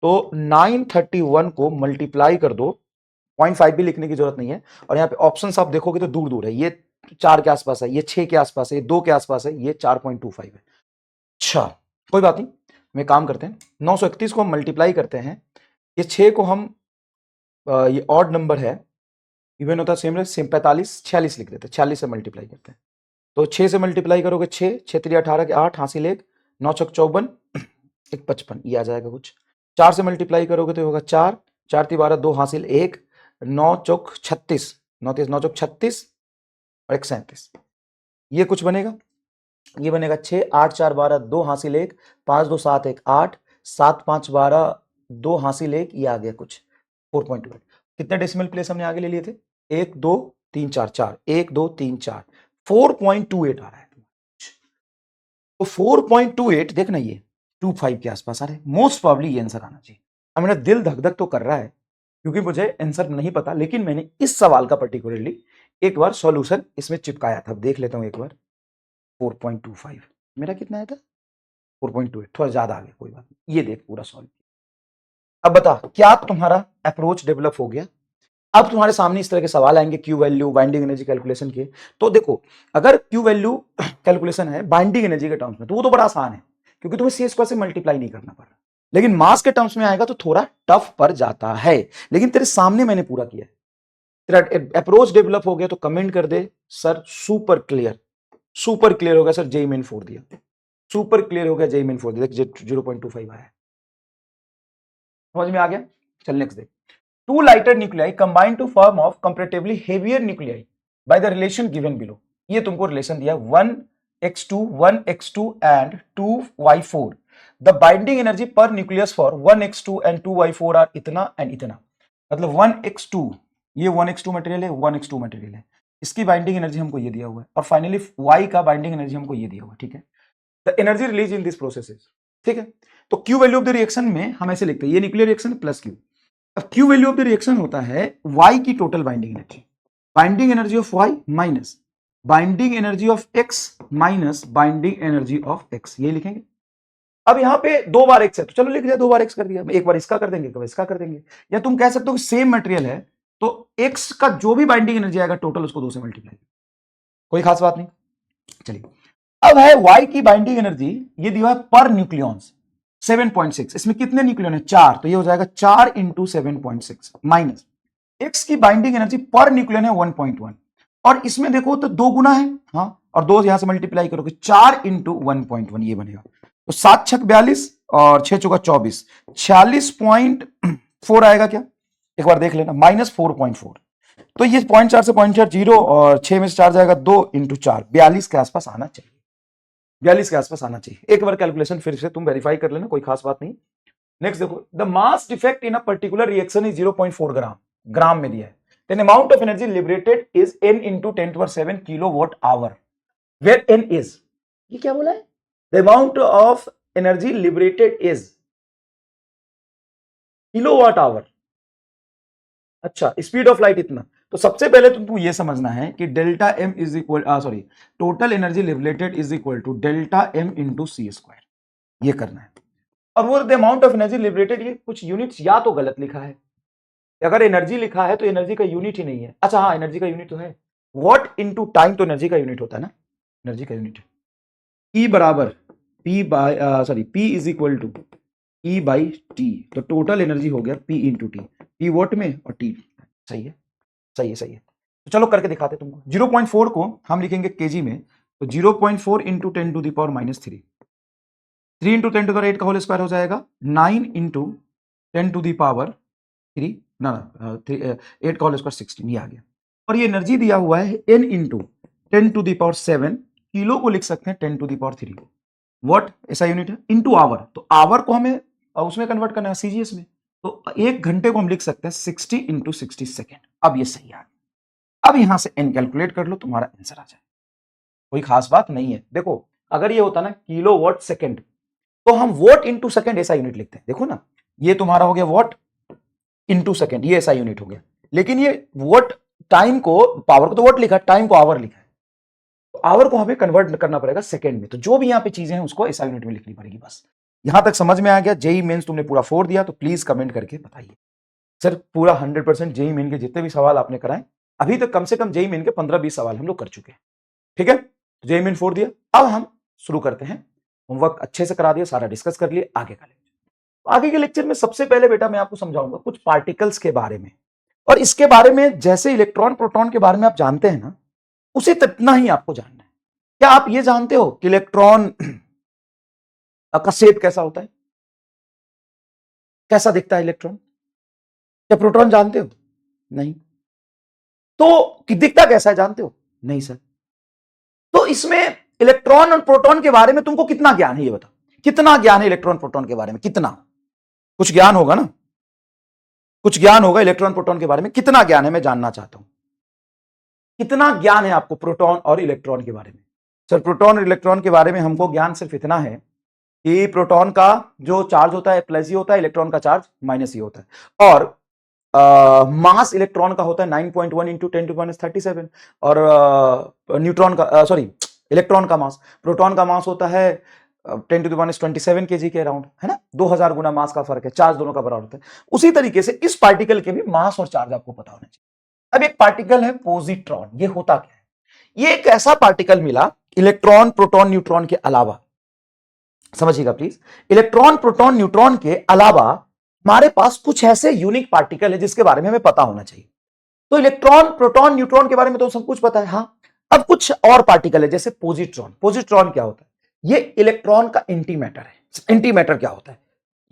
S1: तो 931 को मल्टीप्लाई कर दो, 0.5 भी लिखने की जरूरत नहीं है, और यहाँ पे ऑप्शंस आप देखोगे तो दूर दूर है, ये 4 के आसपास है, ये 6 के आसपास है, ये 2 के आसपास है, ये 4.25 है। अच्छा कोई बात नहीं, मैं काम करते हैं, 931 को हम मल्टीप्लाई करते हैं, ये 6 को हम ये ऑड नंबर है, इवन होता सेम 45 46 लिख देते, 46 से मल्टीप्लाई करते हैं। तो 6 से मल्टीप्लाई करोगे 6 6 3 18 के 8 हासिल 1 9 चौक 54 1 55 ये आ जाएगा कुछ। 4 से मल्टीप्लाई करोगे तो होगा 4 4 3 12 2 हासिल 1 9 चौक 36 9 3 9 चौक 36 और 1 37 ये कुछ बनेगा। ये बनेगा 6 8 4 12 2 हासिल 1 5 2 7 1 8 7 5 12 2 हासिल 1 ये आ गया कुछ 4.28। कितने डेसिमल प्लेस हमने आगे ले लिए थे 1 2 3 4 4 1 2 3 4 4.28 आ रहा है। तो 4.28 देखना ये 25 के आसपास आ रहा है। मोस्ट प्रॉब्ली ये आंसर आना चाहिए। अब मेरा दिल धक धक तो कर रहा है क्योंकि मुझे आंसर नहीं पता, लेकिन मैंने इस सवाल का पर्टिकुलरली एक बार सॉल्यूशन इसमें चिपकाया था। देख लेता हूं एक बार। 4.25 मेरा कितना आया था 4.28, थोड़ा ज्यादा आ गया, कोई बात नहीं। ये देख पूरा सॉल्व। अब बता क्या तुम्हारा अप्रोच डेवलप हो गया। अब तुम्हारे सामने इस तरह के सवाल आएंगे Q value binding energy calculation के। तो देखो अगर क्यू वैल्यू कैलकुलेशन है बाइंडिंग एनर्जी के टर्म्स में तो वो तो बड़ा आसान है क्योंकि तुम्हें सी स्क्वायर से मल्टीप्लाई नहीं करना पड़ रहा। लेकिन मास के टर्म्स में आएगा तो थोड़ा टफ पड़ जाता है, लेकिन तेरे सामने मैंने पूरा किया है। तेरा अप्रोच डेवलप हो गया तो कमेंट कर दे sir super clear. Super clear हो गया सर, जेई मेन 4 दिया, सुपर क्लियर हो गया जेई मेन 4 दिया। 0.25 आया, समझ में आ गया। चल नेक्स्ट देख। Two lighter nuclei combine to form of comparatively heavier nuclei by the relation given below. ये तुमको रिलेशन दिया 1x2 1x2 and 2y4. The binding energy per nucleus for 1x2 and 2y4 are इतना and इतना। मतलब 1x2 ये 1x2 मटेरियल है, 1x2 मटेरियल है, इसकी बाइंडिंग एनर्जी हमको ये दिया हुआ है और फाइनली y का बाइंडिंग एनर्जी हमको ये दिया हुआ है। ठीक है, the energy release in this process is, ठीक है। तो Q value of the reaction में हम ऐसे लिखते हैं, ये न्यूक्लियर रिएक्शन प्लस क्यू। अब Q value of the reaction होता है y की total binding energy of y minus binding energy of x minus binding energy of x, ये लिखेंगे। अब यहां पे 2 बार x है तो चलो लिख दिया, 2 बार x कर दिया, एक बार इसका कर देंगे, एक बार इसका कर देंगे। या तुम कह सकते हो कि सेम मटेरियल है तो x का जो भी बाइंडिंग एनर्जी आएगा टोटल उसको 2 से मल्टीप्लाई, कोई खास बात नहीं। चलिए अब है y की बाइंडिंग एनर्जी, ये दिया है पर न्यूक्लियॉन्स 7.6, इसमें कितने न्यूक्लियन है 4, तो ये हो जाएगा 4 इंटू 7.6 माइनस x की बाइंडिंग एनर्जी पर न्यूक्लियन है 1.1 और इसमें देखो तो 2 गुना है, हाँ, और 2 यहां से मल्टीप्लाई करोगे 4 इंटू 1.1 ये बनेगा। तो 7 छक 42 और 6 चौका 24, 46.4 आएगा क्या, एक बार देख लेना, माइनस 4.4। तो ये 0.4 से 0.4 0 और 6 में से 4 जाएगा 2 इंटू 4, 42 के आसपास आना चाहिए, 42 के आसपास आना चाहिए। एक बार कैलकुलेशन फिर से तुम वेरीफाई कर लेना, कोई खास बात नहीं। नेक्स्ट देखो, the mass defect in a particular reaction is 0.4 gram, gram में दिया है। Then amount of energy liberated is n into 10⁻⁷ kilowatt hour, where n is, ये क्या बोला है, the amount of energy liberated is kilowatt hour. अच्छा, स्पीड ऑफ लाइट इतना। तो सबसे पहले तुमको ये समझना है कि delta M is equal total energy liberated is equal to delta M into C square, ये करना है। और वो the amount of energy liberated, ये कुछ यूनिट्स या तो गलत लिखा है, अगर एनर्जी लिखा है तो एनर्जी का यूनिट ही नहीं है। अच्छा हाँ, एनर्जी का यूनिट तो है, वॉट इंटू टाइम तो एनर्जी का यूनिट होता है ना, एनर्जी का यूनिट E बराबर P is equal to E by T, तो टोटल एनर्जी हो गया P into T, P watt में और T, सही है सही है सही है। तो चलो करके दिखाते तुमको। 0.4 को हम लिखेंगे केजी में, तो 0.4 into 10 to the power -3, 3 into 10 to the 8 का होल स्क्वायर हो जाएगा 9 इंटू 10 टू द पावर 3 ना 8 का होल स्क्वायर 16, ये आ गया। और ये एनर्जी दिया हुआ है n into 10 to the power 7, kilo को लिख सकते हैं 10 टू द पावर 3, वॉट ऐसा यूनिट है, इंटू आवर, तो आवर को हमें उसमें कन्वर्ट करना है सीजीएस में, तो 1 घंटे को हम लिख सकते हैं 60 इंटू 60 सेकेंड। अब ये सही आ गया। अब यहां से n कैलकुलेट कर लो, तुम्हारा आंसर आ जाए, कोई खास बात नहीं है। देखो अगर ये होता ना किलो वॉट सेकेंड, तो हम वॉट इंटू सेकेंड ऐसा यूनिट लिखते हैं। देखो ना, ये तुम्हारा हो गया वॉट इंटू सेकेंड, ये ऐसा यूनिट हो गया, लेकिन ये वॉट टाइम को, पावर को तो वॉट लिखा, टाइम को आवर लिखा है, तो आवर को हमें कन्वर्ट करना पड़ेगा सेकेंड में। तो जो भी यहाँ पे चीजें हैं उसको ऐसा यूनिट में लिखनी पड़ेगी। बस यहां तक समझ में आ गया। जेई मेंस तुमने पूरा 4 दिया, तो प्लीज कमेंट करके बताइए सर पूरा 100% जेई मेन के जितने भी सवाल आपने कराए अभी तक, कम से कम जेई मेन के 15-20 सवाल हम लोग कर चुके हैं, ठीक है। जेई मेन 4 दिया, अब हम शुरू करते हैं। होमवर्क अच्छे से करा दिया, सारा डिस्कस कर लिए, आगे का लेक्चर। आगे के लेक्चर में सबसे पहले बेटा मैं आपको समझाऊंगा कुछ पार्टिकल्स के बारे में। और इसके बारे में जैसे इलेक्ट्रॉन प्रोटॉन के बारे में आप जानते हैं ना, उसी इतना ही आपको जानना है। क्या आप ये जानते हो कि इलेक्ट्रॉन का शेप कैसा होता है, कैसा दिखता है इलेक्ट्रॉन? क्या प्रोटॉन जानते हो? नहीं। तो दिखता कैसा है जानते हो? नहीं सर। तो इसमें इलेक्ट्रॉन और प्रोटॉन के बारे में तुमको कितना ज्ञान है, ये बताओ। कितना ज्ञान है इलेक्ट्रॉन प्रोटॉन के बारे में? कितना? कुछ ज्ञान होगा ना, कुछ ज्ञान होगा इलेक्ट्रॉन प्रोटॉन के बारे में। कितना ज्ञान है मैं जानना चाहता हूं। कितना ज्ञान है आपको प्रोटॉन और इलेक्ट्रॉन के बारे में? सर प्रोटॉन और इलेक्ट्रॉन के बारे में हमको ज्ञान सिर्फ इतना है कि प्रोटॉन का जो चार्ज होता है प्लस ही होता है, इलेक्ट्रॉन का चार्ज माइनस ही होता है। और मास इलेक्ट्रॉन का होता है 9.1 इंटू 10⁻37 और न्यूट्रॉन का सॉरी इलेक्ट्रॉन का मास, प्रोटॉन का मास होता है 10⁻27 kg के अराउंड, है ना। 2000 गुना मास का फर्क है, चार्ज दोनों का बराबर होता है। उसी तरीके से इस पार्टिकल के भी मास और चार्ज आपको पता होना चाहिए। अब एक पार्टिकल है पॉजिट्रॉन, ये होता क्या है? ये एक ऐसा पार्टिकल मिला इलेक्ट्रॉन प्रोटॉन न्यूट्रॉन के अलावा, समझिएगा प्लीज, इलेक्ट्रॉन प्रोटॉन न्यूट्रॉन के अलावा हमारे पास कुछ ऐसे यूनिक पार्टिकल है जिसके बारे में हमें पता होना चाहिए। तो इलेक्ट्रॉन प्रोटॉन न्यूट्रॉन के बारे में तो सब कुछ पता है, हाँ। अब कुछ और पार्टिकल है जैसे पॉजिट्रॉन। पॉजिट्रॉन क्या होता है? ये इलेक्ट्रॉन का एंटी मैटर है। एंटी मैटर क्या होता है?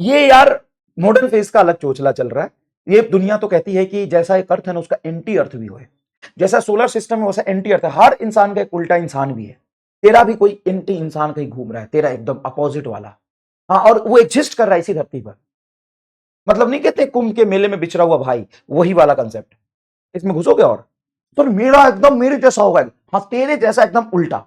S1: ये यार मॉडर्न फेज का अलग चोचला चल रहा है। ये दुनिया तो कहती है कि जैसा एक अर्थ है ना, उसका एंटी अर्थ भी है। जैसा सोलर सिस्टम है वैसा एंटी अर्थ है। हर इंसान का एक उल्टा इंसान भी है। तेरा भी कोई एंटी इंसान कहीं घूम रहा है, तेरा एकदम अपोजिट वाला, हाँ, और वो एग्जिस्ट कर रहा है इसी धरती पर। मतलब नहीं कहते कुंभ के मेले में बिछड़ा हुआ भाई, वही वाला कंसेप्ट। इसमें घुसोगे और तो मेरा एकदम मेरे जैसा होगा, हाँ तेरे जैसा एकदम उल्टा,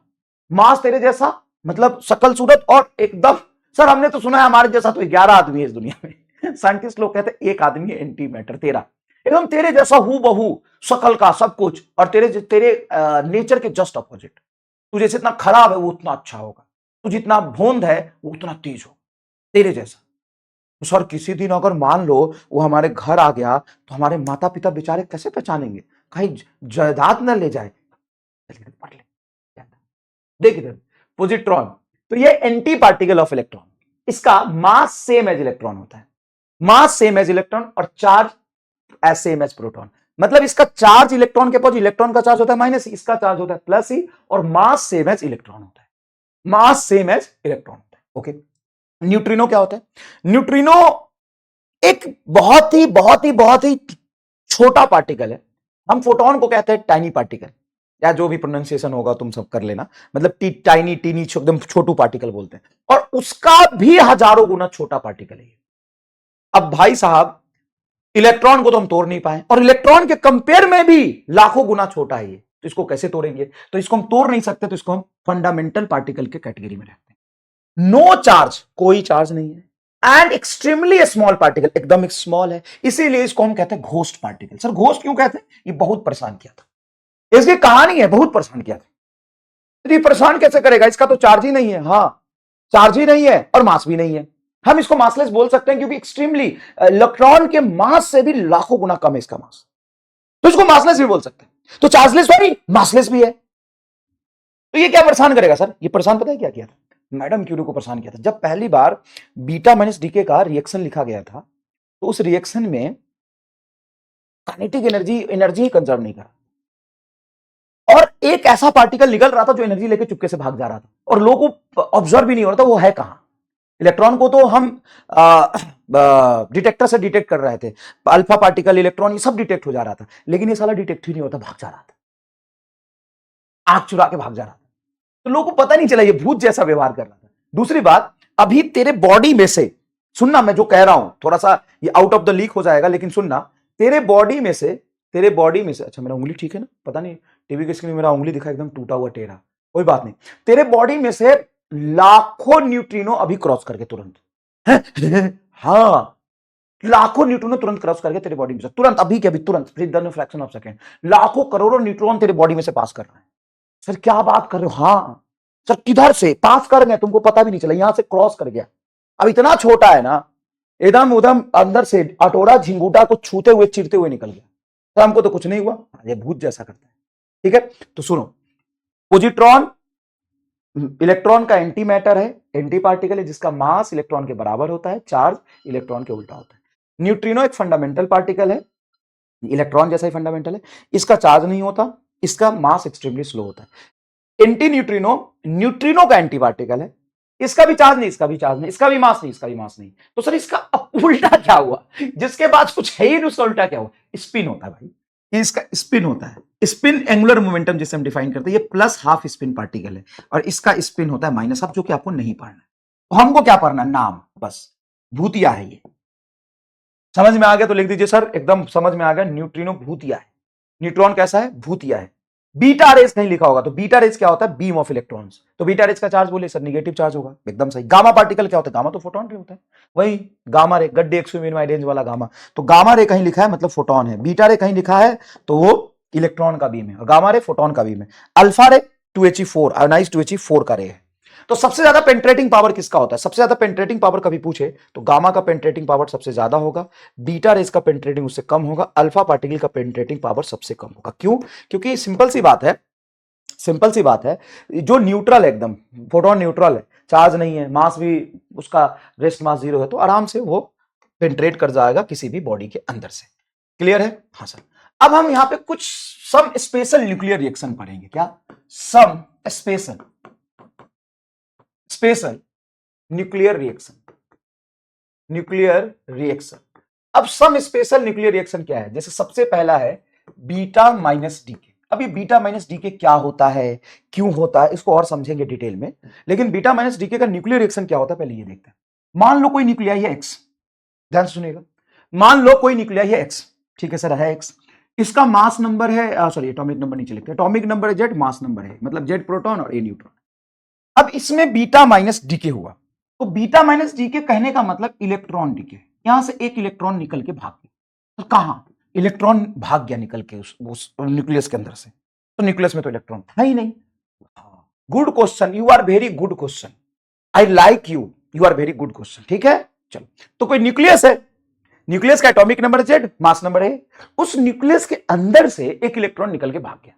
S1: मास तेरे जैसा, मतलब शकल सूरत और एकदम। सर हमने तो सुना है हमारे जैसा तो 11 आदमी है इस दुनिया में। साइंटिस्ट लोग कहते हैं एक आदमी है एंटी मैटर तेरा, एकदम तेरे जैसा हूं बहू, शकल का सब कुछ, और तेरे नेचर के जस्ट अपोजिट। तू जैसे इतना खराब है वो उतना अच्छा होगा, तू जितना भोंद है वो उतना तेज हो, तेरे जैसा। तो सर किसी दिन अगर मान लो वो हमारे घर आ गया तो हमारे माता पिता बेचारे कैसे पहचानेंगे, कहीं जायदाद न ले जाए। चलिए पढ़ ले, देख इधर पॉजिट्रॉन। तो ये एंटी पार्टिकल ऑफ इलेक्ट्रॉन, इसका मास सेम एज इलेक्ट्रॉन होता है, मास सेम एज इलेक्ट्रॉन और charge as same as proton. मतलब इसका चार्ज इलेक्ट्रॉन के पास, इलेक्ट्रॉन का चार्ज होता है माइनस ही, इसका चार्ज होता है प्लस ही, और मास सेम एज इलेक्ट्रॉन होता है, मास सेम एज इलेक्ट्रॉन होता है। ओके, न्यूट्रिनो क्या होता है? न्यूट्रिनो एक बहुत ही छोटा पार्टिकल है। हम फोटोन को कहते हैं टाइनी पार्टिकल, या जो भी प्रोनाउंसिएशन होगा तुम सब कर लेना, मतलब टाइनी टीनी एकदम छोटू पार्टिकल बोलते हैं, और उसका भी हजारों गुना छोटा पार्टिकल है। अब भाई साहब इलेक्ट्रॉन को तो हम तोड़ नहीं पाए, और इलेक्ट्रॉन के कंपेयर में भी लाखों गुना छोटा है ये, तो इसको कैसे तोड़ेंगे? तो इसको हम तोड़ नहीं सकते, तो इसको हम फंडामेंटल पार्टिकल के कैटेगरी में रखते हैं। नो चार्ज, कोई चार्ज नहीं है, एंड एक्सट्रीमली स्मॉल पार्टिकल, एकदम स्मॉल है, इसीलिए इसको हम कहते हैं घोस्ट पार्टिकल। सर घोस्ट क्यों कहते हैं? ये बहुत परेशान किया था, इसकी कहानी है, बहुत परेशान किया था। ये परेशान कैसे करेगा, इसका तो चार्ज ही नहीं है, हाँ चार्ज ही नहीं है और मास भी नहीं है। हम इसको मासलेस बोल सकते हैं क्योंकि एक्सट्रीमली इलेक्ट्रॉन के मास से भी लाखों गुना कम है इसका मास, तो इसको मासलेस भी बोल सकते हैं। तो चार्जलेस भी मासलेस भी है। तो ये क्या परेशान करेगा सर? ये परेशान पता है क्या किया था? मैडम क्यूरी को परेशान किया था। जब पहली बार बीटा माइनस डीके का रिएक्शन लिखा गया था, तो उस रिएक्शन में काइनेटिक एनर्जी कंजर्व नहीं करा, और एक ऐसा पार्टिकल निकल रहा था जो एनर्जी लेके चुपके से भाग जा रहा था, और लोगों को ऑब्जर्व भी नहीं हो रहा था वो है कहां। इलेक्ट्रॉन को तो हम डिटेक्टर से डिटेक्ट कर रहे थे, अल्फा पार्टिकल, इलेक्ट्रॉन, ये सब डिटेक्ट हो जा रहा था, लेकिन ये साला डिटेक्ट ही नहीं होता, भाग जा रहा था, आंख चुरा के भाग जा रहा था, तो लोगों को पता नहीं चला ये भूत जैसा व्यवहार कर रहा था। दूसरी बात, अभी तेरे बॉडी में से, सुनना मैं जो कह रहा हूं थोड़ा सा ये आउट ऑफ द लीक हो जाएगा, लेकिन सुनना, तेरे बॉडी में से, अच्छा मेरा उंगली ठीक है ना, पता नहीं टीवी के स्क्रीन में मेरा उंगली दिखा एकदम टूटा हुआ टेढ़ा, कोई बात नहीं, तेरे बॉडी में से लाखों न्यूट्रिनो अभी क्रॉस करके तुरंत हाँ, लाखों न्यूट्रिनो तुरंत क्रॉस करके तेरे बॉडी में से, तुरंत अभी के अभी, तुरंत फ्रैक्शन ऑफ सेकंड, लाखों करोड़ों न्यूट्रॉन तेरे बॉडी में से पास कर रहे हैं। सर क्या बात कर रहे हो? हाँ सर, किधर से पास कर गए तुमको पता भी नहीं चला, यहां से क्रॉस कर गया। अब इतना छोटा है ना, एकदम उदम अंदर से अटोरा झिंगूटा को छूते हुए चिरते हुए निकल गया। तो हमको तो कुछ नहीं हुआ, ये भूत जैसा करता है। ठीक है, तो सुनो, पॉजिट्रॉन इलेक्ट्रॉन का एंटी मैटर है, एंटी पार्टिकल है जिसका मास इलेक्ट्रॉन के बराबर होता है, चार्ज इलेक्ट्रॉन के उल्टा होता है। न्यूट्रिनो एक फंडामेंटल पार्टिकल है इलेक्ट्रॉन जैसा ही फंडामेंटल है, इसका चार्ज नहीं होता, इसका मास एक्सट्रीमली स्लो होता है। एंटी न्यूट्रिनो न्यूट्रिनो का एंटी पार्टिकल है, इसका भी चार्ज नहीं, इसका भी चार्ज नहीं, इसका भी मास नहीं, इसका भी मास नहीं। तो सर इसका उल्टा क्या हुआ, जिसके पास कुछ है ही नहीं उसका उल्टा क्या हुआ, स्पिन होता है भाई, ये इसका स्पिन होता है। स्पिन एंगुलर मोमेंटम जिसे हम डिफाइन करते हैं, ये प्लस हाफ स्पिन पार्टिकल है और इसका स्पिन होता है माइनस हाफ, जो कि आपको नहीं पढ़ना है। तो हमको क्या पढ़ना है, नाम, बस भूतिया है ये। समझ में आ गया तो लिख दीजिए सर, एकदम समझ में आ गया, न्यूट्रिनो भूतिया है। न्यूट्रॉन कैसा है, भूतिया है। बीटा रेस कहीं लिखा होगा तो बीटा रेस क्या होता है, बीम ऑफ इलेक्ट्रॉन्स, तो बीटा रेस का चार्ज बोले सर निगेटिव चार्ज होगा, एकदम सही। गामा पार्टिकल क्या होता है, गामा तो फोटोन रे होता है, वही गामा रे, गड्ढे एक्सट्रीम रेंज वाला गामा। तो गामा रे कहीं लिखा है मतलब फोटोन है, बीटा रे कहीं लिखा है तो वो इलेक्ट्रॉन का बीम है, और गामा रे फोटोन का बीम है। अल्फा रे 2He4 आयोनाइज्ड 2He4 का रे है। तो सबसे ज्यादा पेंट्रेटिंग पावर किसका होता है, सबसे ज्यादा पेंट्रेटिंग पावर कभी पूछे तो गामा का पेंट्रेटिंग पावर सबसे ज्यादा होगा, बीटा रेस का पेंट्रेटिंग उससे कम होगा, अल्फा पार्टिकल का पेंट्रेटिंग पावर सबसे कम होगा। क्यों, क्योंकि सिंपल सी बात है, सिंपल सी बात है, जो न्यूट्रल है एकदम, फोटोन न्यूट्रल है, चार्ज नहीं है, मास भी उसका रेस्ट मास 0 है, तो आराम से वो पेंट्रेट कर जाएगा किसी भी बॉडी के अंदर से। क्लियर है, हाँ सर। अब हम यहां पे कुछ सम स्पेशल न्यूक्लियर रिएक्शन पढ़ेंगे। क्या, some special nuclear reaction, nuclear reaction. अब सम स्पेशल न्यूक्लियर रिएक्शन क्या है, जैसे सबसे पहला है बीटा माइनस डीके। अब ये बीटा माइनस डीके क्या होता है, क्यों होता है, इसको और समझेंगे डिटेल में, लेकिन बीटा माइनस डीके का न्यूक्लियर रिएक्शन क्या होता है पहले ये देखते हैं। मान लो कोई न्यूक्लियाई है एक्स, ध्यान सुनिएगा, मान लो कोई न्यूक्लियाई है एक्स, ठीक है सर है एक्स, इसका मास नंबर है, सॉरी एटॉमिक नंबर नीचे लिखते हैं, एटॉमिक नंबर है जेड, मास नंबर है मतलब जेड प्रोटॉन और ए न्यूट्रॉन। अब इसमें बीटा माइनस डीके हुआ, तो बीटा माइनस डीके कहने का मतलब इलेक्ट्रॉन डीके, यहां से एक इलेक्ट्रॉन निकल के भाग गया, तो कहां, इलेक्ट्रॉन भाग गया निकल के उस न्यूक्लियस के अंदर से, तो न्यूक्लियस में तो इलेक्ट्रॉन था ही नहीं। Good question, you are very good question, I like you, you are very good question, ठीक है। चलो, तो कोई न्यूक्लियस है, न्यूक्लियस का atomic number Z, mass number है, उस न्यूक्लियस के अंदर से एक इलेक्ट्रॉन निकल के भाग गया।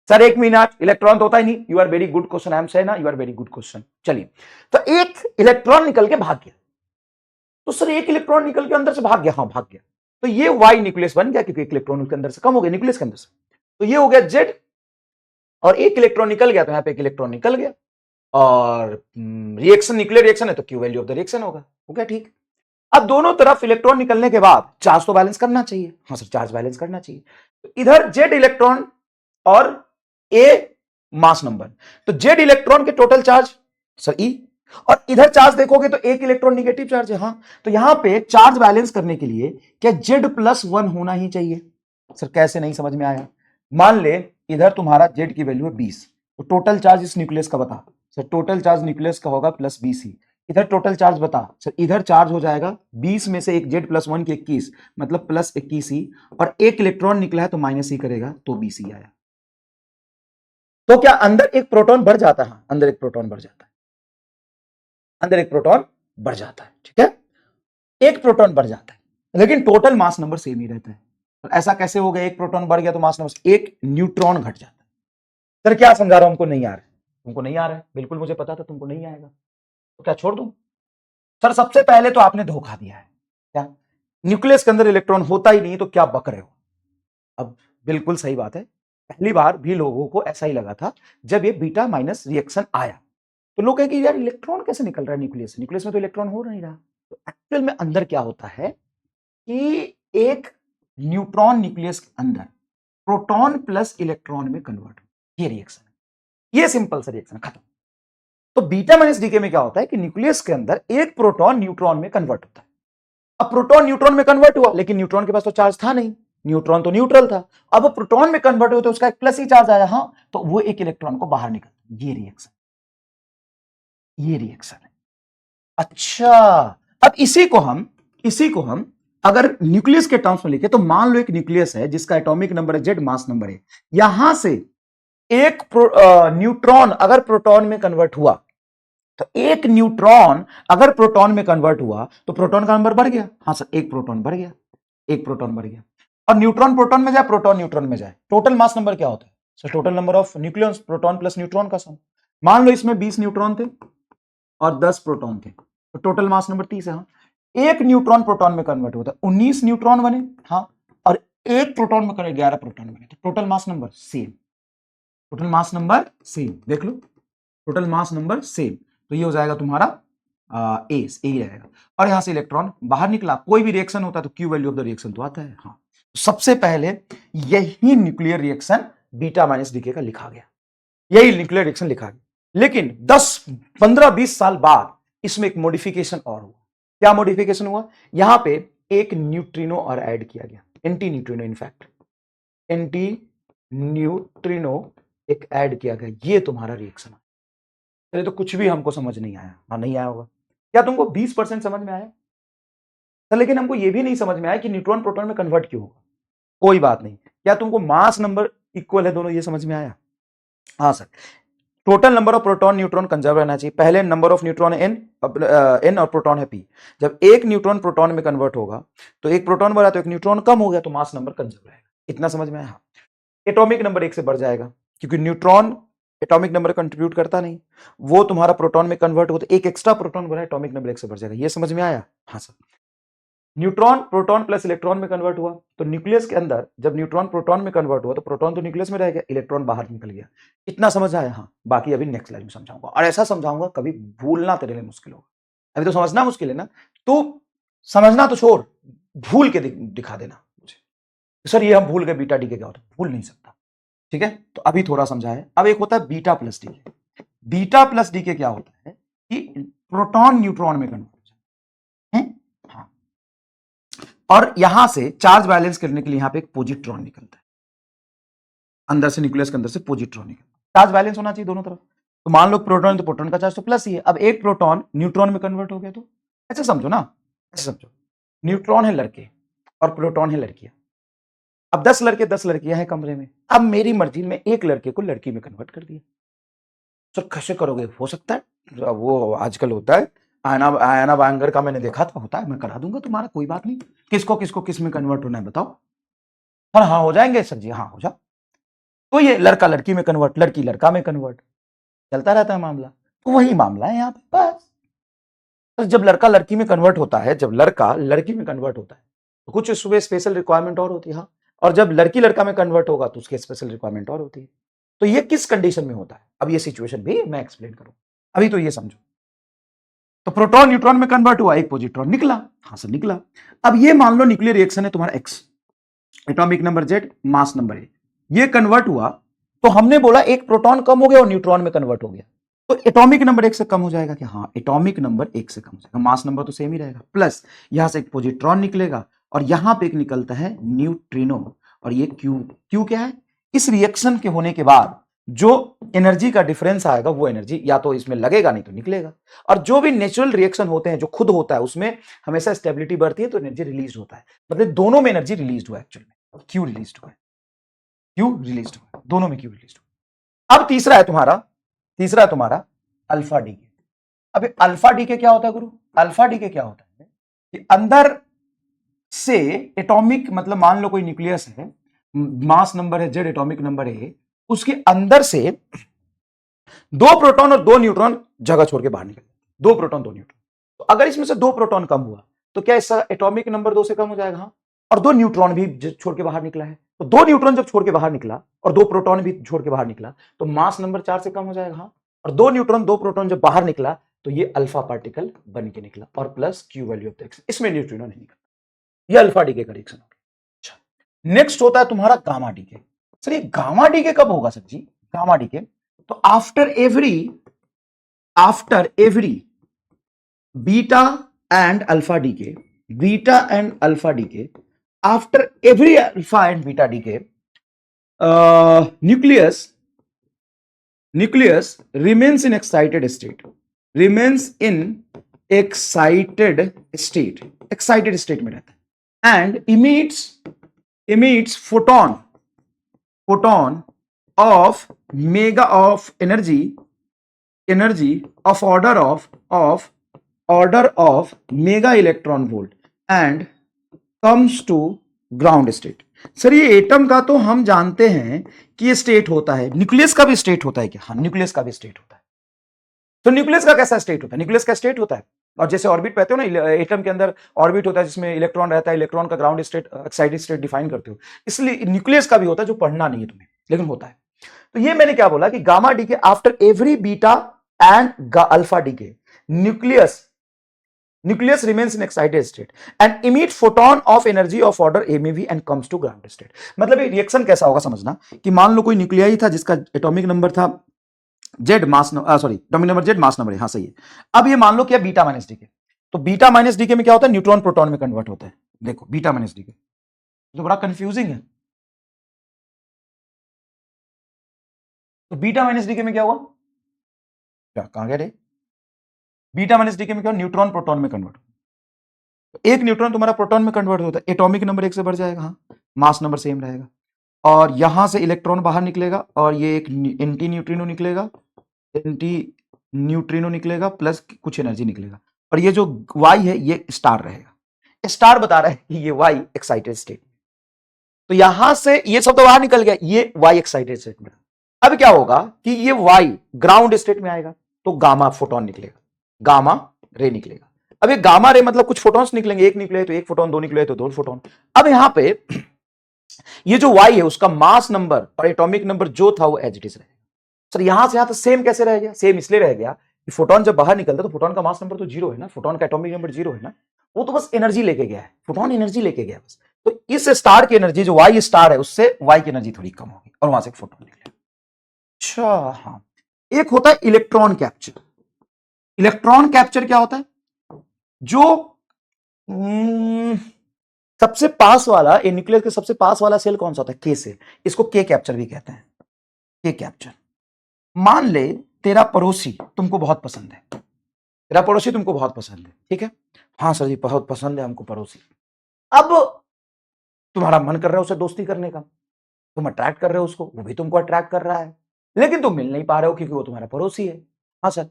S1: सर एक मिनट, इलेक्ट्रॉन तो होता ही नहीं, you are very good question, I am say ना, you are very good question. चलिए, तो एक इलेक्ट्रॉन निकल के भाग गया, तो सर एक इलेक्ट्रॉन निकल के अंदर से भाग गया, हाँ भाग गया, तो ये वाई न्यूक्लियस बन गया, क्योंकि एक इलेक्ट्रॉन उसके अंदर से कम हो गया न्यूक्लियस के अंदर से, तो ये हो गया जेड, और एक इलेक्ट्रॉन निकल गया, तो यहां पे एक इलेक्ट्रॉन निकल गया, और रिएक्शन न्यूक्लियर रिएक्शन है तो Q value of the reaction होगा, हो गया ठीक। अब दोनों तरफ इलेक्ट्रॉन निकलने के बाद चार्ज तो बैलेंस करना चाहिए, हाँ सर चार्ज बैलेंस करना चाहिए, तो इधर जेड इलेक्ट्रॉन और ए मास नंबर, तो जेड इलेक्ट्रॉन के टोटल चार्ज सर ई, और इधर चार्ज देखोगे तो एक इलेक्ट्रॉन निगेटिव चार्ज है, हाँ, तो यहां पे चार्ज बैलेंस करने के लिए क्या Z+1 होना ही चाहिए। सर कैसे, नहीं समझ में आया। मान ले इधर तुम्हारा Z की वैल्यू है 20, तो टोटल चार्ज इस न्यूक्लियस का बता, सर टोटल चार्ज न्यूक्लियस का होगा +20 ही, इधर टोटल चार्ज बता, सर इधर चार्ज हो जाएगा 20 में से एक Z+1 के 21 मतलब +21 ही, और एक इलेक्ट्रॉन निकला है तो माइनस ही करेगा तो 20 ही आया। तो क्या अंदर एक प्रोटॉन बढ़ जाता है, अंदर एक प्रोटॉन बढ़ जाता है, अंदर एक प्रोटॉन बढ़ जाता है, ठीक है, एक प्रोटॉन बढ़ जाता है, लेकिन टोटल मास नंबर सेम ही रहता है। तो ऐसा कैसे हो गया, एक प्रोटॉन बढ़ गया तो मास नंबर, एक न्यूट्रॉन घट जाता है। सर क्या समझा रहा हूं, हमको नहीं आ रहा है, तुमको नहीं आ रहा है, बिल्कुल मुझे पता था तुमको नहीं आएगा, तो क्या छोड़ दूं। सर सबसे पहले तो आपने धोखा दिया है, क्या न्यूक्लियस के अंदर इलेक्ट्रॉन होता ही नहीं तो क्या बक रहे हो। अब बिल्कुल सही बात है, पहली बार भी लोगों को ऐसा ही लगा था जब ये बीटा माइनस रिएक्शन आया, तो लोग कहें कि यार इलेक्ट्रॉन कैसे निकल रहा है न्यूक्लियस से, न्यूक्लियस में तो इलेक्ट्रॉन हो नहीं रहा। तो एक्चुअल में अंदर क्या होता है कि एक न्यूट्रॉन न्यूक्लियस के अंदर प्रोटॉन प्लस इलेक्ट्रॉन में कन्वर्ट, ये रिएक्शन है, ये सिंपल सा रिएक्शन खत्म। तो बीटा माइनस डीके में क्या होता है कि न्यूक्लियस के अंदर एक प्रोटॉन न्यूट्रॉन में कन्वर्ट होता है। अब प्रोटॉन न्यूट्रॉन में कन्वर्ट हुआ, लेकिन न्यूट्रॉन के पास तो चार्ज था नहीं, न्यूट्रॉन तो न्यूट्रल था, अब वो प्रोटॉन में कन्वर्ट हुआ तो उसका एक प्लस ही चार्ज आया, हाँ, तो वो एक इलेक्ट्रॉन को बाहर निकल, ये रिएक्शन, ये रिएक्शन है। अच्छा, अब इसी को हम अगर न्यूक्लियस के टर्म्स में लिखे तो मान लो एक न्यूक्लियस है जिसका एटॉमिक नंबर है जेड, मास नंबर है, यहां से एक न्यूट्रॉन अगर प्रोटॉन में कन्वर्ट हुआ, तो एक न्यूट्रॉन अगर प्रोटॉन में कन्वर्ट हुआ तो प्रोटॉन का नंबर बढ़ गया, हाँ सर एक प्रोटॉन बढ़ गया, एक प्रोटॉन बढ़ गया, और न्यूट्रॉन प्रोटॉन में जाए, प्रोटॉन न्यूट्रॉन में जाए, टोटल मास नंबर क्या होता है sir, total number of nucleus proton plus neutron का सम। मान लो इसमें 20 न्यूट्रॉन थे और 10 प्रोटॉन थे, तो टोटल मास नंबर 30 है, हाँ, एक न्यूट्रॉन प्रोटॉन में कन्वर्ट होता है, 19 न्यूट्रॉन बने, हाँ, और एक प्रोटॉन में करे 11 प्रोटॉन बने, तो total mass number same, total mass number same, देख लो टोटल मास नंबर सेम, तो ये हो जाएगा तुम्हारा ए ही रहेगा। और यहां से इलेक्ट्रॉन बाहर निकला, कोई भी रिएक्शन होता है तो Q value of the reaction तो आता है। हाँ, सबसे पहले यही nuclear reaction beta minus decay का लिखा गया, यही न्यूक्लियर रिएक्शन लिखा गया। लेकिन 10 15 20 साल बाद इसमें एक मॉडिफिकेशन और हुआ। क्या मॉडिफिकेशन हुआ? यहां पे एक न्यूट्रिनो और ऐड किया गया, anti neutrino, in fact anti neutrino एक ऐड किया गया, ये तुम्हारा रिएक्शन है। चलिए, तो कुछ भी हमको समझ नहीं आया, हाँ नहीं आया होगा। क्या तुमको 20% समझ में आया? सर लेकिन हमको ये भी नहीं समझ में आया कि न्यूट्रॉन प्रोटॉन में कन्वर्ट क्यों होगा। कोई बात नहीं। क्या तुमको मास नंबर इक्वल है दोनों, ये समझ में आया? हाँ sir, total number of proton neutron conserve रहना चाहिए। पहले नंबर ऑफ न्यूट्रॉन एन और प्रोटॉन है पी। जब एक न्यूट्रॉन प्रोटॉन में कन्वर्ट होगा तो एक प्रोटॉन बढ़ा तो एक न्यूट्रॉन कम हो गया, तो मास नंबर कंजर्व रहेगा। इतना समझ में आया? एटॉमिक नंबर 1 से बढ़ जाएगा, क्योंकि न्यूट्रॉन एटॉमिक नंबर कंट्रीब्यूट करता नहीं, वो तुम्हारा प्रोटॉन में कन्वर्ट हो तो एक एक्स्ट्रा प्रोटॉन बढ़ा, एटॉमिक नंबर 1 से बढ़ जाएगा। ये समझ में आया? हाँ sir. Neutron proton plus electron में कन्वर्ट हुआ तो न्यूक्लियस के अंदर जब न्यूट्रॉन प्रोटॉन में कन्वर्ट हुआ तो प्रोटॉन तो न्यूक्लियस में रह गया, इलेक्ट्रॉन बाहर निकल गया। इतना समझ आया? हाँ। बाकी अभी नेक्स्ट लाइन में समझाऊंगा, और ऐसा समझाऊंगा कभी भूलना तेरे लिए मुश्किल होगा। अभी तो समझना मुश्किल है ना, तो समझना तो छोड़, भूल के दिखा देना मुझे। सर ये हम भूल गए बीटा डी के क्या होता है, भूल नहीं सकता। ठीक है, तो अभी थोड़ा समझाए। अब एक होता है बीटा प्लस डी के। बीटा प्लस डी के क्या होता है कि प्रोटॉन न्यूट्रॉन में कन्वर्ट हो जाता है। हाँ, और यहां से चार्ज बैलेंस करने के लिए यहां पे एक पॉजिट्रॉन निकलता है, अंदर से न्यूक्लियस के अंदर से पॉजिट्रॉन निकलता है। चार्ज बैलेंस होना चाहिए दोनों तरफ। तो मान लो प्रोटॉन, तो प्रोटॉन का चार्ज तो प्लस ही है। अब एक प्रोटॉन न्यूट्रॉन में कन्वर्ट हो गया तो ऐसे समझो ना, ऐसे समझो, न्यूट्रॉन है लड़के और प्रोटॉन है लड़कियां। अब 10 लड़के 10 लड़कियां हैं कमरे में। अब मेरी मर्जी में एक लड़के को लड़की में कन्वर्ट कर दिया। सर कैसे करोगे? हो सकता है, वो आजकल होता है, आयना बांगर का मैंने देखा था, होता है, मैं करा दूंगा तुम्हारा, कोई बात नहीं। किसको किसको किस में कन्वर्ट होना है बताओ? हाँ हाँ हो जाएंगे सर जी, हाँ हो जा। तो ये लड़का लड़की में कन्वर्ट, लड़की लड़का में कन्वर्ट, चलता रहता है मामला। तो वही मामला है यहाँ पे बस। तो जब लड़का लड़की में कन्वर्ट होता है, जब लड़का लड़की में कन्वर्ट होता है तो कुछ सुबह स्पेशल रिक्वायरमेंट और होती है। हाँ, और जब लड़की लड़का में कन्वर्ट होगा तो उसकी स्पेशल रिक्वायरमेंट और होती है। तो ये किस कंडीशन में होता है, अब ये सिचुएशन भी मैं एक्सप्लेन करूं। अभी तो ये समझो, तो प्रोटॉन न्यूट्रॉन में कन्वर्ट हुआ, एक पॉजिट्रॉन निकला। हाँ सर निकला। अब ये मान लो न्यूक्लियर रिएक्शन है तुम्हारा x, atomic number Z, mass number A, ये कन्वर्ट हुआ तो हमने बोला एक प्रोटॉन कम हो गया और न्यूट्रॉन में कन्वर्ट हो गया, तो एटॉमिक नंबर 1 से कम हो जाएगा क्या? हाँ, एटॉमिक नंबर 1 से कम हो जाएगा, मास नंबर तो सेम ही रहेगा, प्लस यहां से एक पॉजिट्रॉन निकलेगा और यहां पे एक निकलता है न्यूट्रिनो, और ये क्यू। क्यू क्या है? इस रिएक्शन के होने के बाद जो एनर्जी का डिफरेंस आएगा वो एनर्जी या तो इसमें लगेगा नहीं तो निकलेगा। और जो भी नेचुरल रिएक्शन होते हैं जो खुद होता है उसमें हमेशा स्टेबिलिटी बढ़ती है तो एनर्जी रिलीज होता है, मतलब दोनों में एनर्जी रिलीज हुआ है, एक्चुअल में क्यू रिलीज हुआ है, क्यू रिलीज हुआ है, दोनों में क्यू रिलीज हुआ। अब तीसरा है तुम्हारा अल्फा डी के। अब अल्फा डी के क्या होता है गुरु? अल्फा डी के क्या होता है कि अंदर से एटॉमिक, मतलब मान लो कोई न्यूक्लियस है, मास नंबर है जेड, एटॉमिक नंबर है, उसके अंदर से 2 प्रोटॉन और 2 न्यूट्रॉन जगह छोड़ के बाहर निकल, 2 प्रोटॉन 2 न्यूट्रॉन। तो अगर इसमें से 2 प्रोटॉन कम हुआ तो क्या इसका एटॉमिक नंबर 2 से कम हो जाएगा? हाँ। और 2 न्यूट्रॉन भी छोड़ के बाहर निकला है, तो 2 न्यूट्रॉन जब छोड़ के बाहर निकला और 2 प्रोटॉन भी छोड़ के बाहर निकला तो मास नंबर 4 से कम हो जाएगा। हाँ, और 2 न्यूट्रॉन 2 प्रोटॉन जब बाहर निकला तो ये अल्फा पार्टिकल बन के निकला, और plus Q value of the x, इसमें न्यूट्रिनो नहीं निकला। ये अल्फा डीके का रिएक्शन हो गया। अच्छा, नेक्स्ट होता है तुम्हारा गामा डीके। सर ये गामा डीके कब होगा सर जी? गामा डीके तो after every beta and alpha DK, beta and alpha DK, after every alpha and beta decay, nucleus remains in excited state, excited state में रहता है, and emits photon of mega of energy of order of mega electron volt and comes to ground state। Sir ये एटम का तो हम जानते हैं कि ये स्टेट होता है, न्यूक्लियस का भी स्टेट होता है क्या? हाँ, न्यूक्लियस का भी स्टेट होता है। तो न्यूक्लियस का कैसा स्टेट होता है? न्यूक्लियस का स्टेट होता है और जैसे ऑर्बिट पे हो ना, एटम के अंदर ऑर्बिट होता है जिसमें इलेक्ट्रॉन रहता है, इलेक्ट्रॉन का ground state excited state define करते हो, इसलिए न्यूक्लियस का भी होता है जो पढ़ना नहीं है तुम्हें, लेकिन होता है। तो ये मैंने क्या बोला कि gamma decay after every beta and alpha decay nucleus remains in excited state and emit photon of energy of order MeV and comes to ground state। मतलब ये रिएक्शन कैसा होगा समझना कि मान लो कोई न्यूक्लियाई था जिसका एटॉमिक नंबर था Z mass sorry atomic number Z mass number है, हाँ सही है। अब ये मान लो क्या बीटा माइनस डीके, तो बीटा माइनस डीके में क्या होता है, न्यूट्रॉन प्रोटॉन में कन्वर्ट होता है। देखो बीटा माइनस डीके तो बड़ा कंफ्यूजिंग है। तो बीटा माइनस डीके में क्या हुआ, क्या कहां गया रे, बीटा माइनस डीके में क्या, न्यूट्रॉन प्रोटॉन में कन्वर्ट। एक न्यूट्रॉन तुम्हारा प्रोटॉन में कन्वर्ट होता है, एटॉमिक नंबर एक से बढ़ जाएगा, हाँ मास नंबर सेम रहेगा, और यहां से इलेक्ट्रॉन बाहर निकलेगा और ये एक एंटी न्यूट्रिनो निकलेगा, एंटी न्यूट्रिनो निकलेगा प्लस कुछ एनर्जी निकलेगा, और ये जो वाई है ये स्टार रहेगा। स्टार बता रहा है कि ये वाई एक्साइटेड स्टेट, तो यहां से ये सब तो बाहर निकल गया, ये वाई एक्साइटेड स्टेट में। अब क्या होगा कि ये वाई ग्राउंड स्टेट में आएगा तो गामा फोटोन निकलेगा, गामा रे निकलेगा। अब ये गामा रे मतलब कुछ फोटॉन्स निकलेंगे, एक निकले तो एक फोटोन, दो निकले तो दो फोटोन। अब यहां पे ये जो वाई है उसका मास नंबर और एटॉमिक नंबर जो था वो एज इट इज रहेगा। सर यहां से यहां तो सेम कैसे रह गया, सेम इसलिए रह गया कि फोटोन जब बाहर निकलता तो फोटोन का मास नंबर तो जीरो है ना, फोटोन का एटॉमिक नंबर जीरो है ना, वो तो बस एनर्जी लेके गया है, फोटोन एनर्जी लेके गया बस। तो इस स्टार की एनर्जी जो वाई स्टार है उससे वाई की एनर्जी थोड़ी कम होगी और वहां से फोटोन निकलेगा। अच्छा हाँ, एक होता है इलेक्ट्रॉन कैप्चर। इलेक्ट्रॉन कैप्चर क्या होता है, जो सबसे पास वाला, ए न्यूक्लियस के सबसे पास वाला सेल कौन सा होता है, के सेल, इसको के कैप्चर भी कहते हैं, के कैप्चर। मान ले तेरा पड़ोसी तुमको बहुत पसंद है, तेरा पड़ोसी तुमको बहुत पसंद है, ठीक है, हाँ सर जी बहुत पसंद है हमको पड़ोसी। अब तुम्हारा मन कर रहा है उसे दोस्ती करने का, तुम अट्रैक्ट कर रहे हो उसको, वो भी तुमको अट्रैक्ट कर रहा है, लेकिन तुम मिल नहीं पा रहे हो क्योंकि वो तुम्हारा पड़ोसी है। हाँ सर,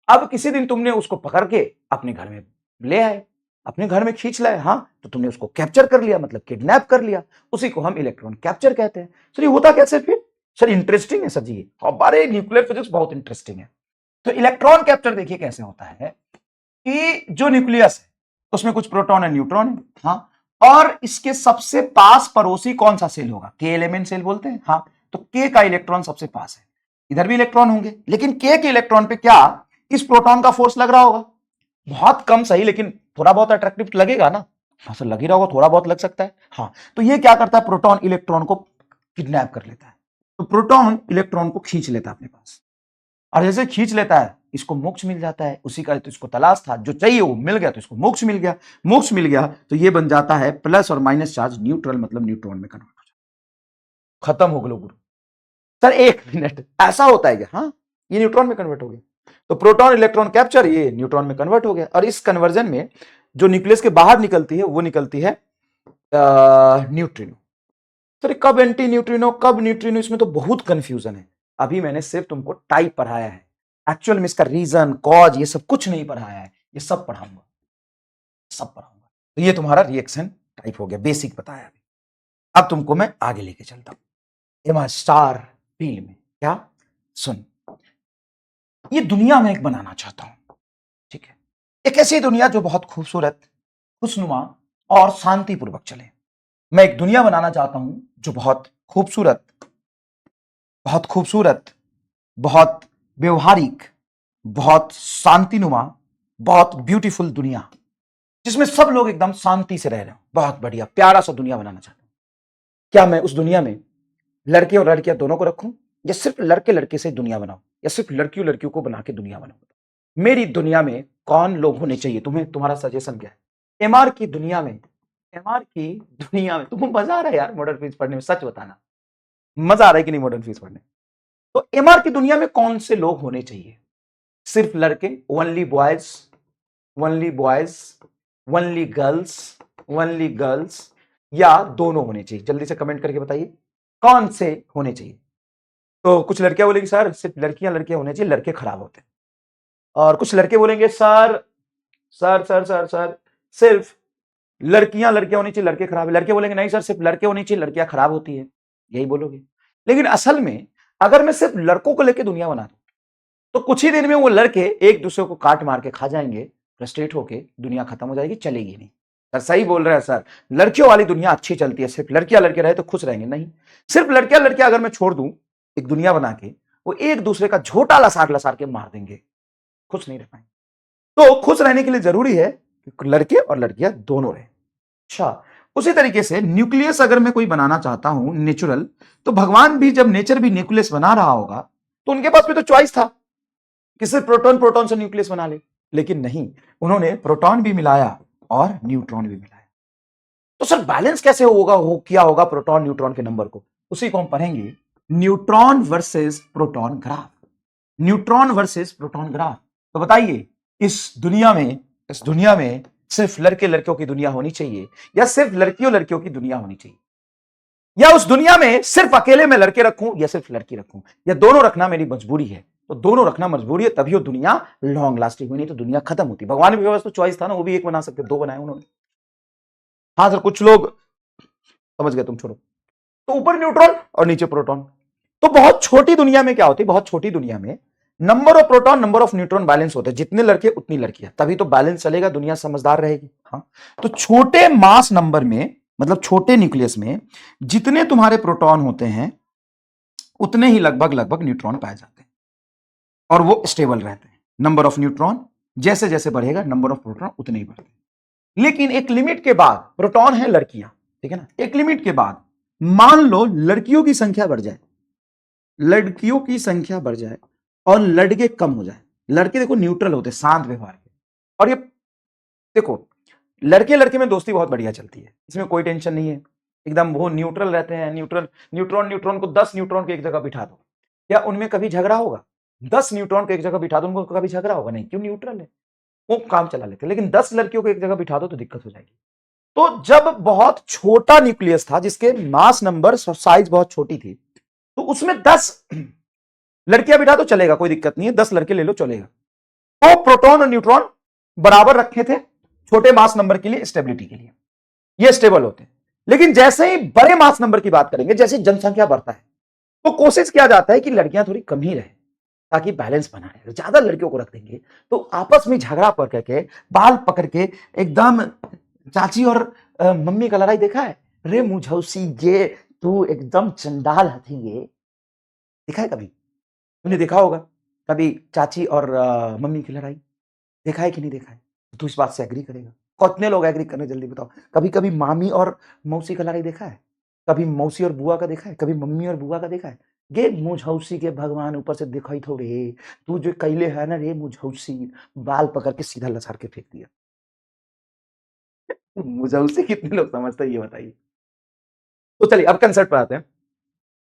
S1: अब किसी दिन तुमने उसको पकड़ के अपने घर में ले आए, अपने घर में खींच लाए, हाँ तो तुमने उसको कैप्चर कर लिया, मतलब किडनैप कर लिया, उसी को हम इलेक्ट्रॉन कैप्चर कहते हैं। सर ये होता कैसे फिर, सर इंटरेस्टिंग है सर जी, हमारे न्यूक्लियर फिजिक्स बहुत इंटरेस्टिंग है। तो इलेक्ट्रॉन कैप्चर देखिए कैसे होता है कि जो न्यूक्लियस है उसमें कुछ प्रोटॉन है न्यूट्रॉन है, हाँ, और इसके सबसे पास पड़ोसी कौन सा सेल होगा, के एलिमेंट सेल बोलते हैं, हाँ, तो के का इलेक्ट्रॉन सबसे पास है, इधर भी इलेक्ट्रॉन होंगे, लेकिन के इलेक्ट्रॉन पे क्या इस प्रोटॉन का फोर्स लग रहा होगा, बहुत कम सही लेकिन थोड़ा बहुत अट्रैक्टिव लगेगा ना, हाँ सर लग ही रहा होगा, थोड़ा बहुत लग सकता है, हाँ। तो ये क्या करता है, प्रोटॉन इलेक्ट्रॉन को किडनैप कर लेता है, तो प्रोटॉन इलेक्ट्रॉन को खींच लेता है अपने पास, और जैसे खींच लेता है इसको मोक्ष मिल जाता है, उसी का तो इसको तलाश था, जो चाहिए वो मिल गया तो इसको मोक्ष मिल गया, मोक्ष मिल गया तो ये बन जाता है प्लस और माइनस चार्ज न्यूट्रल, मतलब न्यूट्रॉन में कन्वर्ट हो जाता है। खत्म हो गया गुरु। सर एक मिनट, ऐसा होता है क्या, हाँ ये न्यूट्रॉन में कन्वर्ट हो गया, तो प्रोटॉन इलेक्ट्रॉन कैप्चर ये न्यूट्रॉन में कन्वर्ट हो गया, और इस कन्वर्जन में जो न्यूक्लियस के बाहर निकलती है वो निकलती है न्यूट्रिनो। सर कब एंटी न्यूट्रिनो कब न्यूट्रिनो, इसमें तो बहुत कंफ्यूजन है। अभी मैंने सिर्फ तुमको टाइप पढ़ाया है, एक्चुअल में इसका रीजन कॉज ये सब कुछ नहीं पढ़ाया है, ये सब पढ़ाऊंगा, सब पढ़ाऊंगा। तो ये तुम्हारा रिएक्शन टाइप हो गया, बेसिक बताया अभी। अब तुमको मैं आगे लेके चलता हूं स्टार फील्ड में, क्या सुन, ये दुनिया में एक बनाना चाहता हूं, ठीक है, एक ऐसी दुनिया जो बहुत खूबसूरत, खुशनुमा और शांतिपूर्वक चले। मैं एक दुनिया बनाना चाहता हूं जो बहुत खूबसूरत, बहुत खूबसूरत, बहुत व्यवहारिक, बहुत शांतिनुमा, बहुत ब्यूटीफुल दुनिया, जिसमें सब लोग एकदम शांति से रह रहे हो, बहुत बढ़िया प्यारा सा दुनिया बनाना चाहता हूं। क्या मैं उस दुनिया में लड़के और लड़कियां दोनों को रखूं, या सिर्फ लड़के लड़के से दुनिया बनाऊं, या सिर्फ लड़कियों लड़कियों को बना के दुनिया बनाऊं। मेरी दुनिया में कौन लोग होने चाहिए, तुम्हें तुम्हारा सजेशन क्या है। एमआर की दुनिया में, एमआर की दुनिया में तुम्हें मजा आ रहा है यार मॉडर्न फिजिक्स पढ़ने में, सच बताना मजा आ रहा है कि नहीं मॉडर्न फिजिक्स पढ़ने। तो एमआर की दुनिया में कौन से लोग होने चाहिए, सिर्फ लड़के, only boys, only boys, only girls, only girls, या दोनों होने चाहिए, जल्दी से कमेंट करके बताइए कौन से होने चाहिए। तो कुछ लड़कियां बोलेंगी सर सिर्फ लड़कियां लड़कियां होने चाहिए, लड़के खराब होते हैं, और कुछ लड़के बोलेंगे sir sir sir sir sir सिर्फ लड़कियां लड़कियां होनी चाहिए, लड़के खराब है। लड़के बोलेंगे नहीं सर सिर्फ लड़के होनी चाहिए, लड़कियां खराब होती है, यही बोलोगे। लेकिन असल में अगर मैं सिर्फ लड़कों को लेकर दुनिया बना दूं तो कुछ ही दिन में वो लड़के एक दूसरे को काट मार के खा जाएंगे, फ्रस्ट्रेट होके दुनिया खत्म हो जाएगी, चलेगी नहीं। सर सही बोल रहे हैं सर, लड़कियों वाली दुनिया अच्छी चलती है, सिर्फ लड़कियां लड़के रहे तो खुश रहेंगे, नहीं। सिर्फ लड़कियां लड़कियां अगर मैं छोड़ दूं एक दुनिया बना के, वो एक दूसरे का झोटा लसार लसार के मार देंगे, खुश नहीं रह पाएंगे। तो खुश रहने के लिए जरूरी है कि लड़के और लड़कियां दोनों रहे। अच्छा, उसी तरीके से न्यूक्लियस अगर मैं कोई बनाना चाहता हूं नेचुरल, तो भगवान भी जब नेचर भी न्यूक्लियस बना रहा होगा तो उनके पास भी तो चॉइस था कि सिर्फ प्रोटॉन प्रोटॉन से न्यूक्लियस बना ले, लेकिन नहीं, उन्होंने प्रोटॉन भी मिलाया और न्यूट्रॉन भी मिलाया। तो सर बैलेंस कैसे होगा, किया होगा प्रोटॉन न्यूट्रॉन के नंबर को, उसी को हम पढ़ेंगे neutron versus proton graph. Neutron versus proton graph. तो बताइए इस दुनिया में सिर्फ लड़के लड़कियों की दुनिया होनी चाहिए या सिर्फ लड़कियों लड़कियों की दुनिया होनी चाहिए, या उस दुनिया में सिर्फ अकेले मैं लड़के रखूं या सिर्फ लड़की रखूं, या दोनों रखना मेरी मजबूरी है? तो दोनों रखना मजबूरी है, तभी वो दुनिया लॉन्ग लास्टिंग हुई, नहीं तो दुनिया खत्म होती। भगवान के पास तो चॉइस था ना, वो भी एक बना सकते, दो बनाए उन्होंने। हाँ सर, कुछ लोग समझ गए, तुम छोड़ो। तो ऊपर न्यूट्रॉन और नीचे प्रोटॉन। तो बहुत छोटी दुनिया में क्या होती है, बहुत छोटी दुनिया में number of proton number of neutron balance होते हैं, जितने लड़के उतनी लड़कियां, तभी तो बैलेंस चलेगा, दुनिया समझदार रहेगी। हाँ, तो छोटे मास नंबर में, मतलब छोटे न्यूक्लियस में जितने तुम्हारे प्रोटॉन होते हैं उतने ही लगभग लगभग न्यूट्रॉन पाए जाते हैं और वो स्टेबल रहते हैं। नंबर ऑफ न्यूट्रॉन जैसे जैसे बढ़ेगा नंबर ऑफ प्रोटॉन उतने ही बढ़ते हैं। लेकिन एक लिमिट के बाद, प्रोटॉन है लड़कियां, ठीक है ना, एक लिमिट के बाद मान लो लड़कियों की संख्या बढ़ जाए, लड़कियों की संख्या बढ़ जाए और लड़के कम हो जाए। लड़के देखो न्यूट्रल होते, शांत व्यवहार के, और ये देखो लड़के लड़के में दोस्ती बहुत बढ़िया चलती है, इसमें कोई टेंशन नहीं है, एकदम वो न्यूट्रल रहते हैं। न्यूट्रल न्यूट्रॉन न्यूट्रॉन को 10 न्यूट्रॉन को एक जगह बिठा दो, क्या उनमें कभी झगड़ा होगा? 10 न्यूट्रॉन को एक जगह बिठा दो, उनको कभी झगड़ा होगा नहीं, क्यों? न्यूट्रल है, वो काम चला लेते हैं। लेकिन 10 लड़कियों को एक जगह बिठा दो तो दिक्कत हो जाएगी। तो जब बहुत छोटा न्यूक्लियस था, जिसके मास नंबर साइज बहुत छोटी थी, तो उसमें 10 लड़कियां बिठा दो चलेगा, कोई दिक्कत नहीं है, 10 लड़के ले लो चलेगा। तो प्रोटॉन और न्यूट्रॉन बराबर रखे थे छोटे मास नंबर के लिए, स्टेबिलिटी के लिए, ये स्टेबल होते हैं। लेकिन जैसे ही बड़े मास नंबर की बात करेंगे, जैसे जनसंख्या बढ़ता है, तो कोशिश किया जाता है कि लड़कियां थोड़ी कम ही रहे ताकि बैलेंस बना रहे। ज्यादा लड़कियों को रख देंगे तो आपस में झगड़ा पकड़ के, बाल पकड़ के एकदम, चाची और मम्मी का लड़ाई देखा है? रे मुझौसी ये तू एकदम चंडाल हथी, ये देखा है कभी? तुमने देखा होगा कभी चाची और मम्मी की लड़ाई, देखा है कि नहीं देखा है? तू इस बात से एग्री करेगा? कितने लोग एग्री करने, जल्दी बताओ। कभी कभी मामी और मौसी का लड़ाई देखा है? कभी मौसी और बुआ का देखा है? कभी मम्मी और बुआ का देखा है? गे मुझौसी के भगवान ऊपर से दिखाई थोड़े, तू जो कैले है ना रे मुझौसी, बाल पकड़ के सीधा लसार के फेंक दिया। मुझौसी कितने लोग समझते हैं ये बताइए। तो चलिए अब कंसेप्ट पर आते हैं।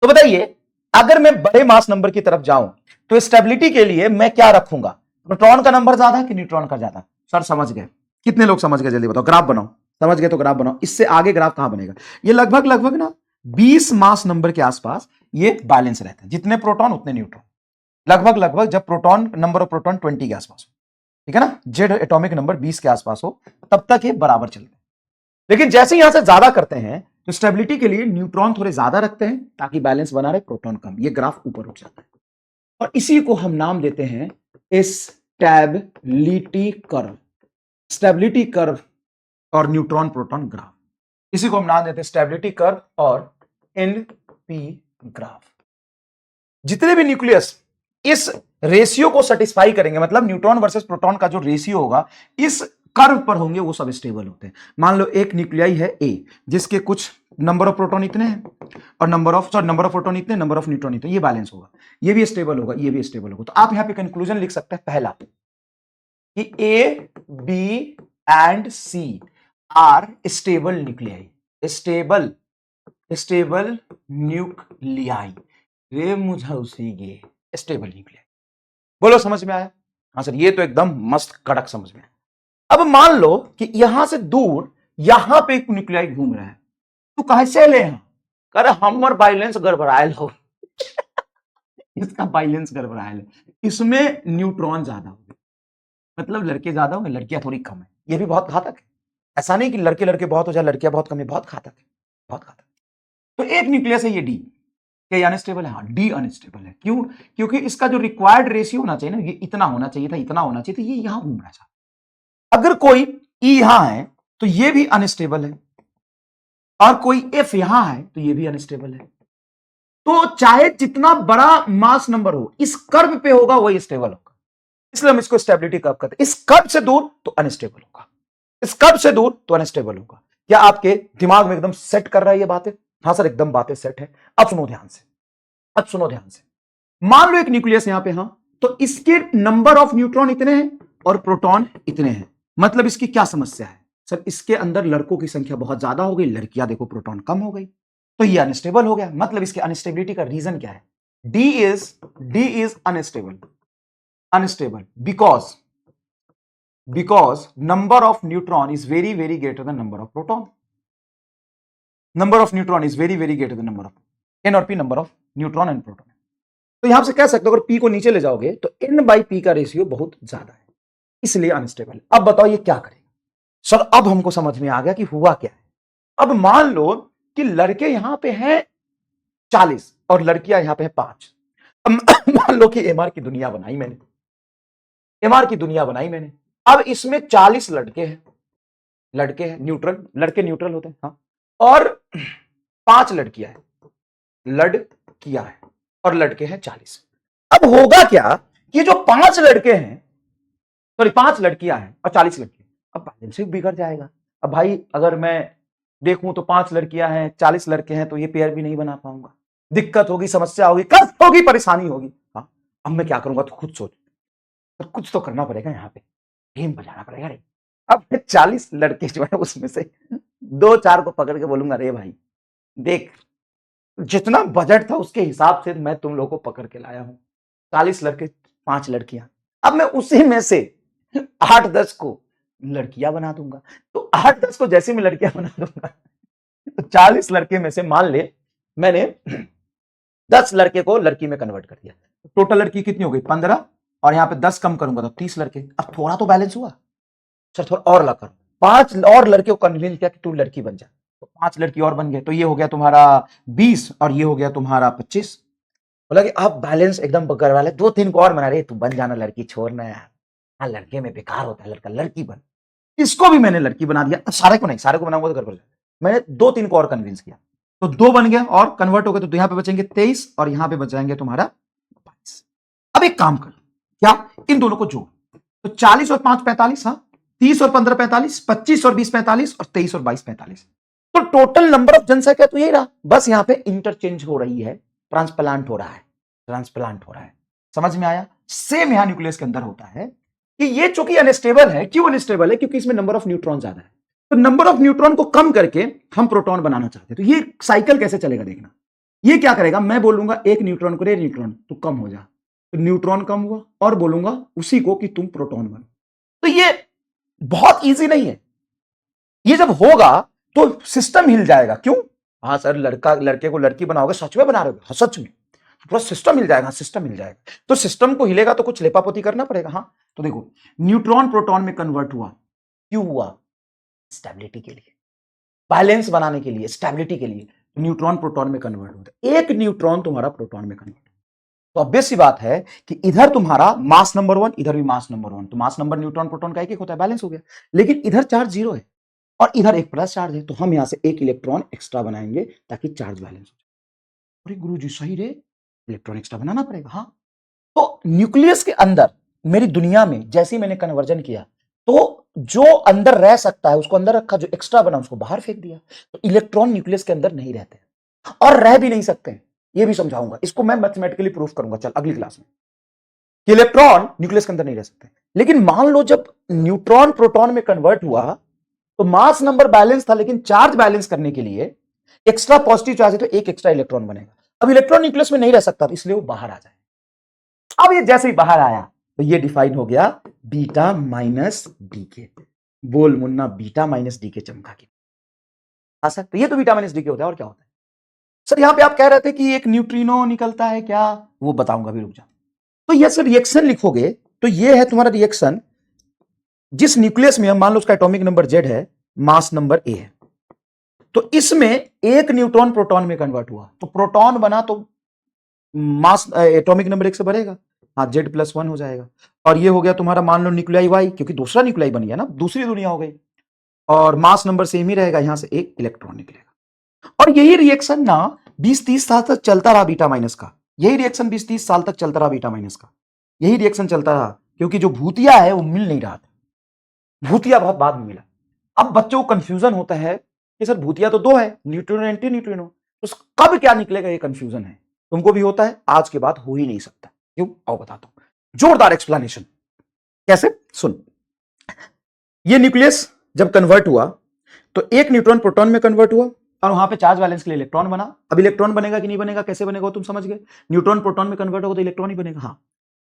S1: तो बताइए अगर मैं बड़े मास नंबर की तरफ जाऊं तो स्टेबिलिटी के लिए मैं क्या रखूंगा? प्रोटॉन का नंबर ज्यादा है कि न्यूट्रॉन का ज्यादा? सर समझ गए, कितने लोग समझ गए जल्दी बताओ, ग्राफ बनाओ। समझ गए तो ग्राफ बनाओ, इससे आगे ग्राफ कहां बनेगा? ये लगभग लगभग ना 20 मास नंबर के आसपास ये बैलेंस रहता है, जितने प्रोटॉन उतने न्यूट्रॉन, लगभग लगभग जब प्रोटॉन नंबर ऑफ प्रोटॉन 20 के आसपास हो, ठीक है ना, जेड एटॉमिक नंबर 20 के आसपास हो, तब तक ये बराबर चलते हैं। लेकिन जैसे यहां से ज्यादा करते हैं तो स्टेबिलिटी के लिए न्यूट्रॉन थोड़े ज्यादा रखते हैं ताकि बैलेंस बना रहे, प्रोटॉन कम, ये ग्राफ ऊपर उठ जाता है। और इसी को हम नाम देते हैं स्टेबिलिटी कर्व। स्टेबिलिटी कर्व और न्यूट्रॉन प्रोटॉन ग्राफ, इसी को हम नाम देते हैं स्टेबिलिटी कर्व और एनपी ग्राफ। जितने भी न्यूक्लियस इस रेशियो को सेटिस्फाई करेंगे, मतलब न्यूट्रॉन वर्सेस प्रोटॉन का जो रेशियो होगा इस कर्व पर होंगे, वो सब स्टेबल होते हैं। मान लो एक न्यूक्लियाई है ए, जिसके कुछ नंबर ऑफ प्रोटॉन इतने हैं और नंबर ऑफ प्रोटॉन इतने, नंबर ऑफ न्यूट्रॉन इतने, ये बैलेंस होगा, ये भी स्टेबल होगा, ये भी स्टेबल होगा। तो आप यहां पे कंक्लूजन लिख सकते हैं पहला कि A B and C are stable nuclei, stable nuclei, रे मुझौसी ये स्टेबल न्यूक्लियाई। बोलो समझ में आया? हाँ सर, ये तो एकदम मस्त कड़क समझ में आया। अब मान लो कि यहां से दूर यहां पे एक न्यूक्लियाई घूम रहा है, तो कैसे ले हम? कर हमर बैलेंस गड़बड़ायल हो इसका बैलेंस गड़बड़ायल है, इसमें न्यूट्रॉन ज्यादा होंगे, मतलब लड़के ज्यादा होंगे, लड़कियां थोड़ी कम है। ये भी बहुत घातक है, ऐसा नहीं कि लड़के लड़के बहुत हो जाए लड़कियां बहुत कम है, बहुत घातक है, बहुत घातक। तो एक न्यूक्लियस है ये डी, क्या अनस्टेबल है? हाँ, डी अनस्टेबल है। क्यों? क्योंकि इसका जो रिक्वायर्ड रेशियो होना चाहिए ना, ये इतना होना चाहिए था, इतना होना चाहिए था, ये यहां घूम रहा था। अगर कोई ई यहां है तो ये भी अनस्टेबल है, और कोई एफ यहां है तो ये भी अनस्टेबल है। तो चाहे जितना बड़ा मास नंबर हो, इस कर्व पे होगा वही स्टेबल होगा, इसलिए हम इसको स्टेबिलिटी कर्व कहते हैं। इस कर्व से दूर तो अनस्टेबल होगा, इस कर्व से दूर तो अनस्टेबल होगा। क्या आपके दिमाग में एकदम सेट कर रहा है ये बातें? हाँ सर, एकदम बातें सेट है। अब सुनो ध्यान से, अब सुनो ध्यान से। मान लो एक न्यूक्लियस यहां पे, हाँ, तो इसके नंबर ऑफ न्यूट्रॉन इतने हैं और प्रोटॉन इतने हैं। मतलब इसकी क्या समस्या है? सर इसके अंदर लड़कों की संख्या बहुत ज्यादा हो गई, लड़कियां देखो प्रोटॉन कम हो गई, तो ये अनस्टेबल हो गया। मतलब इसके अनस्टेबिलिटी का रीजन क्या है? D is unstable, unstable because number of neutron is very greater than number of proton. Number of neutron is very greater than number of n और p, number of neutron and proton. तो यहां से कह सकते हो अगर p को नीचे ले जाओगे तो n/p का रेशियो बहुत ज्यादा है, इसलिए अनस्टेबल। अब बताओ ये क्या करेगा? सर अब हमको समझ में आ गया कि हुआ क्या है। अब मान लो कि लड़के यहां पे हैं 40 और लड़कियां यहां पे हैं 5। मान लो कि एमआर की दुनिया बनाई मैंने, एमआर की दुनिया बनाई मैंने। अब इसमें 40 लड़के हैं, लड़के हैं न्यूट्रल, लड़के न्यूट्रल होते हैं, हाँ, और 5 लड़कियां हैं, लड़कियां हैं, और लड़के हैं 40। अब होगा क्या कि जो 5 लड़के हैं, सॉरी 5 लड़कियां हैं और 40 लड़के, अब बैलेंस बिगड़ जाएगा। अब भाई अगर मैं देखूं तो 5 लड़कियां हैं 40 लड़के हैं, तो ये पेयर भी नहीं बना पाऊंगा, दिक्कत होगी, समस्या होगी, कष्ट होगी, परेशानी होगी। हाँ, अब मैं क्या करूंगा? तो खुद सोच, तो कुछ तो करना पड़ेगा, यहाँ पे गेम बजाना पड़ेगा रे। अब 40 लड़के जो है उसमें से 2-4 को पकड़ के बोलूंगा, रे भाई देख, जितना बजट था उसके हिसाब से मैं तुम लोगों को पकड़ के लाया हूं, 40 लड़के 5 लड़कियां। अब मैं उसी में से 8-10 को लड़कियां बना दूंगा। तो 8-10 को जैसे मैं लड़कियां बना दूंगा तो 40 लड़के में से मान ले मैंने 10 लड़के को लड़की में कन्वर्ट कर दिया, टोटल लड़की कितनी हो गई? 15, और यहां पे 10 कम करूंगा तो 30 लड़के। अब थोड़ा तो बैलेंस हुआ। सर थोड़ा और ला करो, 5 और लड़के को कन्विंस किया कि तू लड़की बन जा, तो 5 लड़की और बन गए, तो ये हो गया तुम्हारा 20 और ये हो गया तुम्हारा 25। बोला कि अब बैलेंस एकदम करवा ले, 2-3 को और बना रहे, तू बन जाना, लड़की छोड़ना यार, हाँ लड़के में बेकार होता है लड़का, लड़की बन। इसको भी मैंने लड़की बना दिया, सारे को नहीं, सारे को बनाऊंगा तो गड़बड़ जाएगा। मैंने 2-3 को और कन्विंस किया, तो 2 बन गया और कन्वर्ट हो गए, तो यहां पे बचेंगे 23 और यहां पे बचाएंगे तुम्हारा 22। अब एक काम कर, क्या इन दोनों को जोड़, तो 40 और 5 45, हाँ, 30 और 15 45, 25 और 20 45, और 23 और 22 45। तो टोटल नंबर ऑफ जनसंख्या तो यही रहा, बस यहां पे इंटरचेंज हो रही है, ट्रांसप्लांट हो रहा है, ट्रांसप्लांट हो रहा है। समझ में आया? सेम यहां न्यूक्लियस के अंदर होता है कि ये चूंकि अनस्टेबल है, क्यों अनस्टेबल है? क्योंकि इसमें नंबर ऑफ न्यूट्रॉन ज्यादा है, तो नंबर ऑफ न्यूट्रॉन को कम करके हम प्रोटॉन बनाना चाहते हैं। तो ये साइकिल कैसे चलेगा देखना। ये क्या करेगा, मैं बोलूंगा एक न्यूट्रॉन को, रे न्यूट्रॉन तू कम हो जा, तो न्यूट्रॉन कम हुआ, और बोलूंगा उसी को कि तुम प्रोटॉन बनो। तो ये बहुत इजी नहीं है, ये जब होगा तो सिस्टम हिल जाएगा। क्यों? हाँ सर, लड़का लड़के को लड़की बनाओगे, सच में बना रहे हो? हाँ सच में, पूरा सिस्टम हिल जाएगा, सिस्टम हिल जाएगा। तो सिस्टम को हिलेगा तो कुछ लेपापोती करना पड़ेगा। हाँ, तो देखो न्यूट्रॉन प्रोटॉन में कन्वर्ट हुआ, क्यों हुआ? स्टेबिलिटी के लिए, बैलेंस बनाने के लिए, स्टेबिलिटी के लिए न्यूट्रॉन प्रोटॉन में कन्वर्ट होता है। एक न्यूट्रॉन तुम्हारा प्रोटॉन में कन्वर्ट, तो ऑब्वियस सी बात है कि इधर तुम्हारा मास नंबर 1, इधर भी मास नंबर 1, तो मास नंबर न्यूट्रॉन प्रोटॉन का एक होता है, बैलेंस हो गया। लेकिन इधर चार्ज 0 है और इधर एक प्लस चार्ज है, तो हम यहां से एक इलेक्ट्रॉन एक्स्ट्रा बनाएंगे ताकि चार्ज बैलेंस हो जाए। अरे गुरुजी सही रे, इलेक्ट्रॉन एक्स्ट्रा बनाना पड़ेगा। हाँ, तो न्यूक्लियस के अंदर मेरी दुनिया में जैसे ही मैंने कन्वर्जन किया, तो जो अंदर रह सकता है उसको अंदर रखा, जो एक्स्ट्रा बना उसको बाहर फेंक दिया। तो इलेक्ट्रॉन न्यूक्लियस के अंदर नहीं रहते और रह भी नहीं सकते, ये भी समझाऊंगा, इसको मैं मैथमेटिकली प्रूफ करूंगा चल अगली क्लास में। इलेक्ट्रॉन न्यूक्लियस के अंदर नहीं रह सकते। लेकिन मान लो जब न्यूट्रॉन प्रोटॉन में कन्वर्ट हुआ तो मास नंबर बैलेंस था, लेकिन चार्ज बैलेंस करने के लिए एक्स्ट्रा पॉजिटिव चार्ज है तो एक एक्स्ट्रा इलेक्ट्रॉन बनेगा। अब इलेक्ट्रॉन न्यूक्लियस में नहीं रह सकता, तो इसलिए वो बाहर आ जाए। अब ये जैसे ही बाहर आया तो ये डिफाइन हो गया बीटा माइनस डी के। बोल मुन्ना, बीटा माइनस डी के चमका के आ सकते, तो ये तो बीटा माइनस डी के होता है, और क्या होता है? सर यहां पे आप कह रहे थे कि एक न्यूट्रिनो निकलता है क्या, वो बताऊंगा, भी रुक जा। तो ये सर रिएक्शन लिखोगे तो ये है तुम्हारा रिएक्शन, जिस न्यूक्लियस में मान लो उसका एटॉमिक नंबर Z है, मास नंबर A है, तो इसमें एक न्यूट्रॉन प्रोटॉन में कन्वर्ट हुआ, तो प्रोटॉन बना तो मास एटॉमिक नंबर 1 से बढ़ेगा, हाँ Z+1 हो जाएगा। और ये हो गया तुम्हारा मान लो न्यूक्लियाई वाई, क्योंकि दूसरा न्यूक्लियाई बन गया ना, दूसरी दुनिया हो गई। और मास नंबर सेम ही रहेगा, यहां से एक इलेक्ट्रॉन निकलेगा। और यही रिएक्शन ना 20-30 साल तक चलता रहा बीटा माइनस का। यही रिएक्शन 20-30 साल तक चलता रहा बीटा माइनस का। यही रिएक्शन चलता रहा, क्योंकि जो भूतिया है वो मिल नहीं रहा था। भूतिया बहुत बाद में मिला। अब बच्चों को कंफ्यूजन होता है कि सर भूतिया तो दो है, न्यूट्रिनो एंटी न्यूट्रिनो, तो कब क्या निकलेगा ये कंफ्यूजन है। तुमको भी होता है, आज के बाद हो ही नहीं सकता। क्यों, आओ बताता हूं, जोरदार एक्सप्लेनेशन। कैसे, सुन। ये न्यूक्लियस जब कन्वर्ट हुआ तो एक न्यूट्रॉन प्रोटॉन में कन्वर्ट हुआ और वहां पे चार्ज बैलेंस के लिए इलेक्ट्रॉन बना। अब इलेक्ट्रॉन बनेगा कि नहीं बनेगा, कैसे बनेगा तुम समझ गए। न्यूट्रॉन प्रोटॉन में कन्वर्ट होगा तो इलेक्ट्रॉन ही बनेगा। हाँ,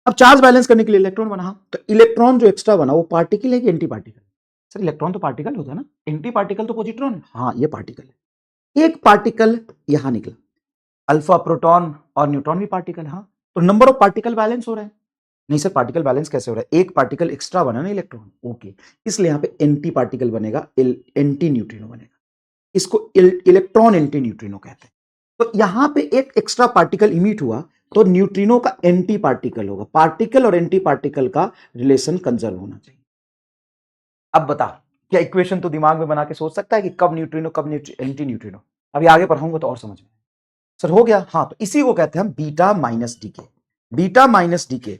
S1: अब चार्ज बैलेंस करने के लिए इलेक्ट्रॉन बना। हाँ, तो इलेक्ट्रॉन जो एक्स्ट्रा बना वो पार्टिकल है कि एंटी पार्टिकल। सर इलेक्ट्रॉन तो पार्टिकल होता है ना, एंटी पार्टिकल तो पॉजिट्रॉन है। हाँ, ये पार्टिकल है। एक पार्टिकल यहां निकला, अल्फा प्रोटॉन और न्यूट्रॉन भी पार्टिकल। हाँ, तो नंबर ऑफ पार्टिकल बैलेंस हो रहा है। नहीं सर, पार्टिकल बैलेंस कैसे हो रहा है, एक पार्टिकल एक्स्ट्रा बना ना इलेक्ट्रॉन, ओके, इसलिए यहां पे एंटी पार्टिकल बनेगा, एंटी न्यूट्रिनो बनेगा। इसको इलेक्ट्रॉन एंटी न्यूट्रिनो कहते हैं। तो यहां पे एक एक्स्ट्रा पार्टिकल इमिट हुआ तो न्यूट्रिनो का एंटी पार्टिकल होगा। पार्टिकल और एंटी पार्टिकल का रिलेशन कंजर्व होना चाहिए। अब बता, क्या इक्वेशन तो दिमाग में बना के सोच सकता है कि कब न्यूट्रिनो कब एंटी न्यूट्रिनो। अभी आगे पढ़ाऊंगा तो और समझ में। सर हो गया। हाँ, तो इसी को कहते हैं हम beta minus decay. Beta minus decay,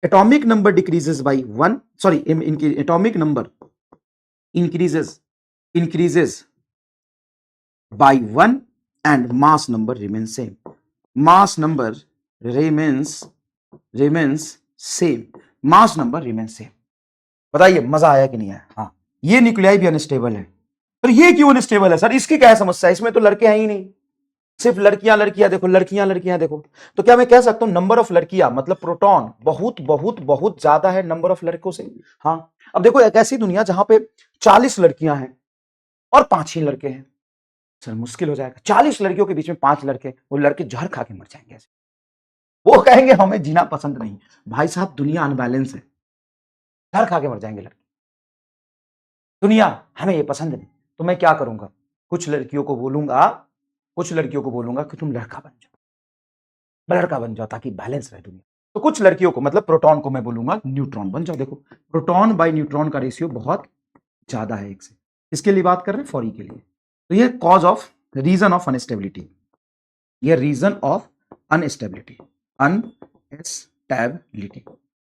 S1: atomic number decreases by 1, sorry, इनकी atomic number increases by 1 and mass number remains same. Mass number remains same. Mass number remains same. बताइए मजा आया कि नहीं आया। हाँ, ये न्यूक्लियाई भी अनस्टेबल है। पर ये क्यों अनस्टेबल है सर, इसकी क्या है समस्या, इसमें तो लड़के हैं ही नहीं, सिर्फ लड़कियां लड़कियां देखो, लड़कियां लड़कियां देखो। तो क्या मैं कह सकता हूं नंबर ऑफ लड़कियां मतलब प्रोटॉन बहुत बहुत बहुत ज्यादा है नंबर ऑफ लड़कों से। हाँ, अब देखो एक ऐसी दुनिया जहां पे 40 लड़कियां हैं और 5 ही लड़के हैं, सर मुश्किल हो जाएगा। 40 लड़कियों के बीच में 5 लड़के, वो लड़के जहर खा के मर जाएंगे ऐसे। वो कहेंगे हमें जीना पसंद नहीं। भाई साहब दुनिया अनबैलेंस है, जहर खा के मर जाएंगे लड़के। दुनिया हमें ये पसंद नहीं, तो मैं क्या करूंगा, कुछ लड़कियों को बोलूंगा कि तुम लड़का बन जाओ ताकि बैलेंस रहे दुनिया। तो कुछ लड़कियों को मतलब प्रोटॉन को मैं बोलूंगा न्यूट्रॉन बन जाओ। देखो प्रोटॉन बाय न्यूट्रॉन का रेशियो बहुत ज्यादा है एक से। इसके लिए बात कर रहे हैं, फॉरी के लिए। तो ये cause of reason of instability, ये रीजन ऑफ अनस्टेबिलिटी,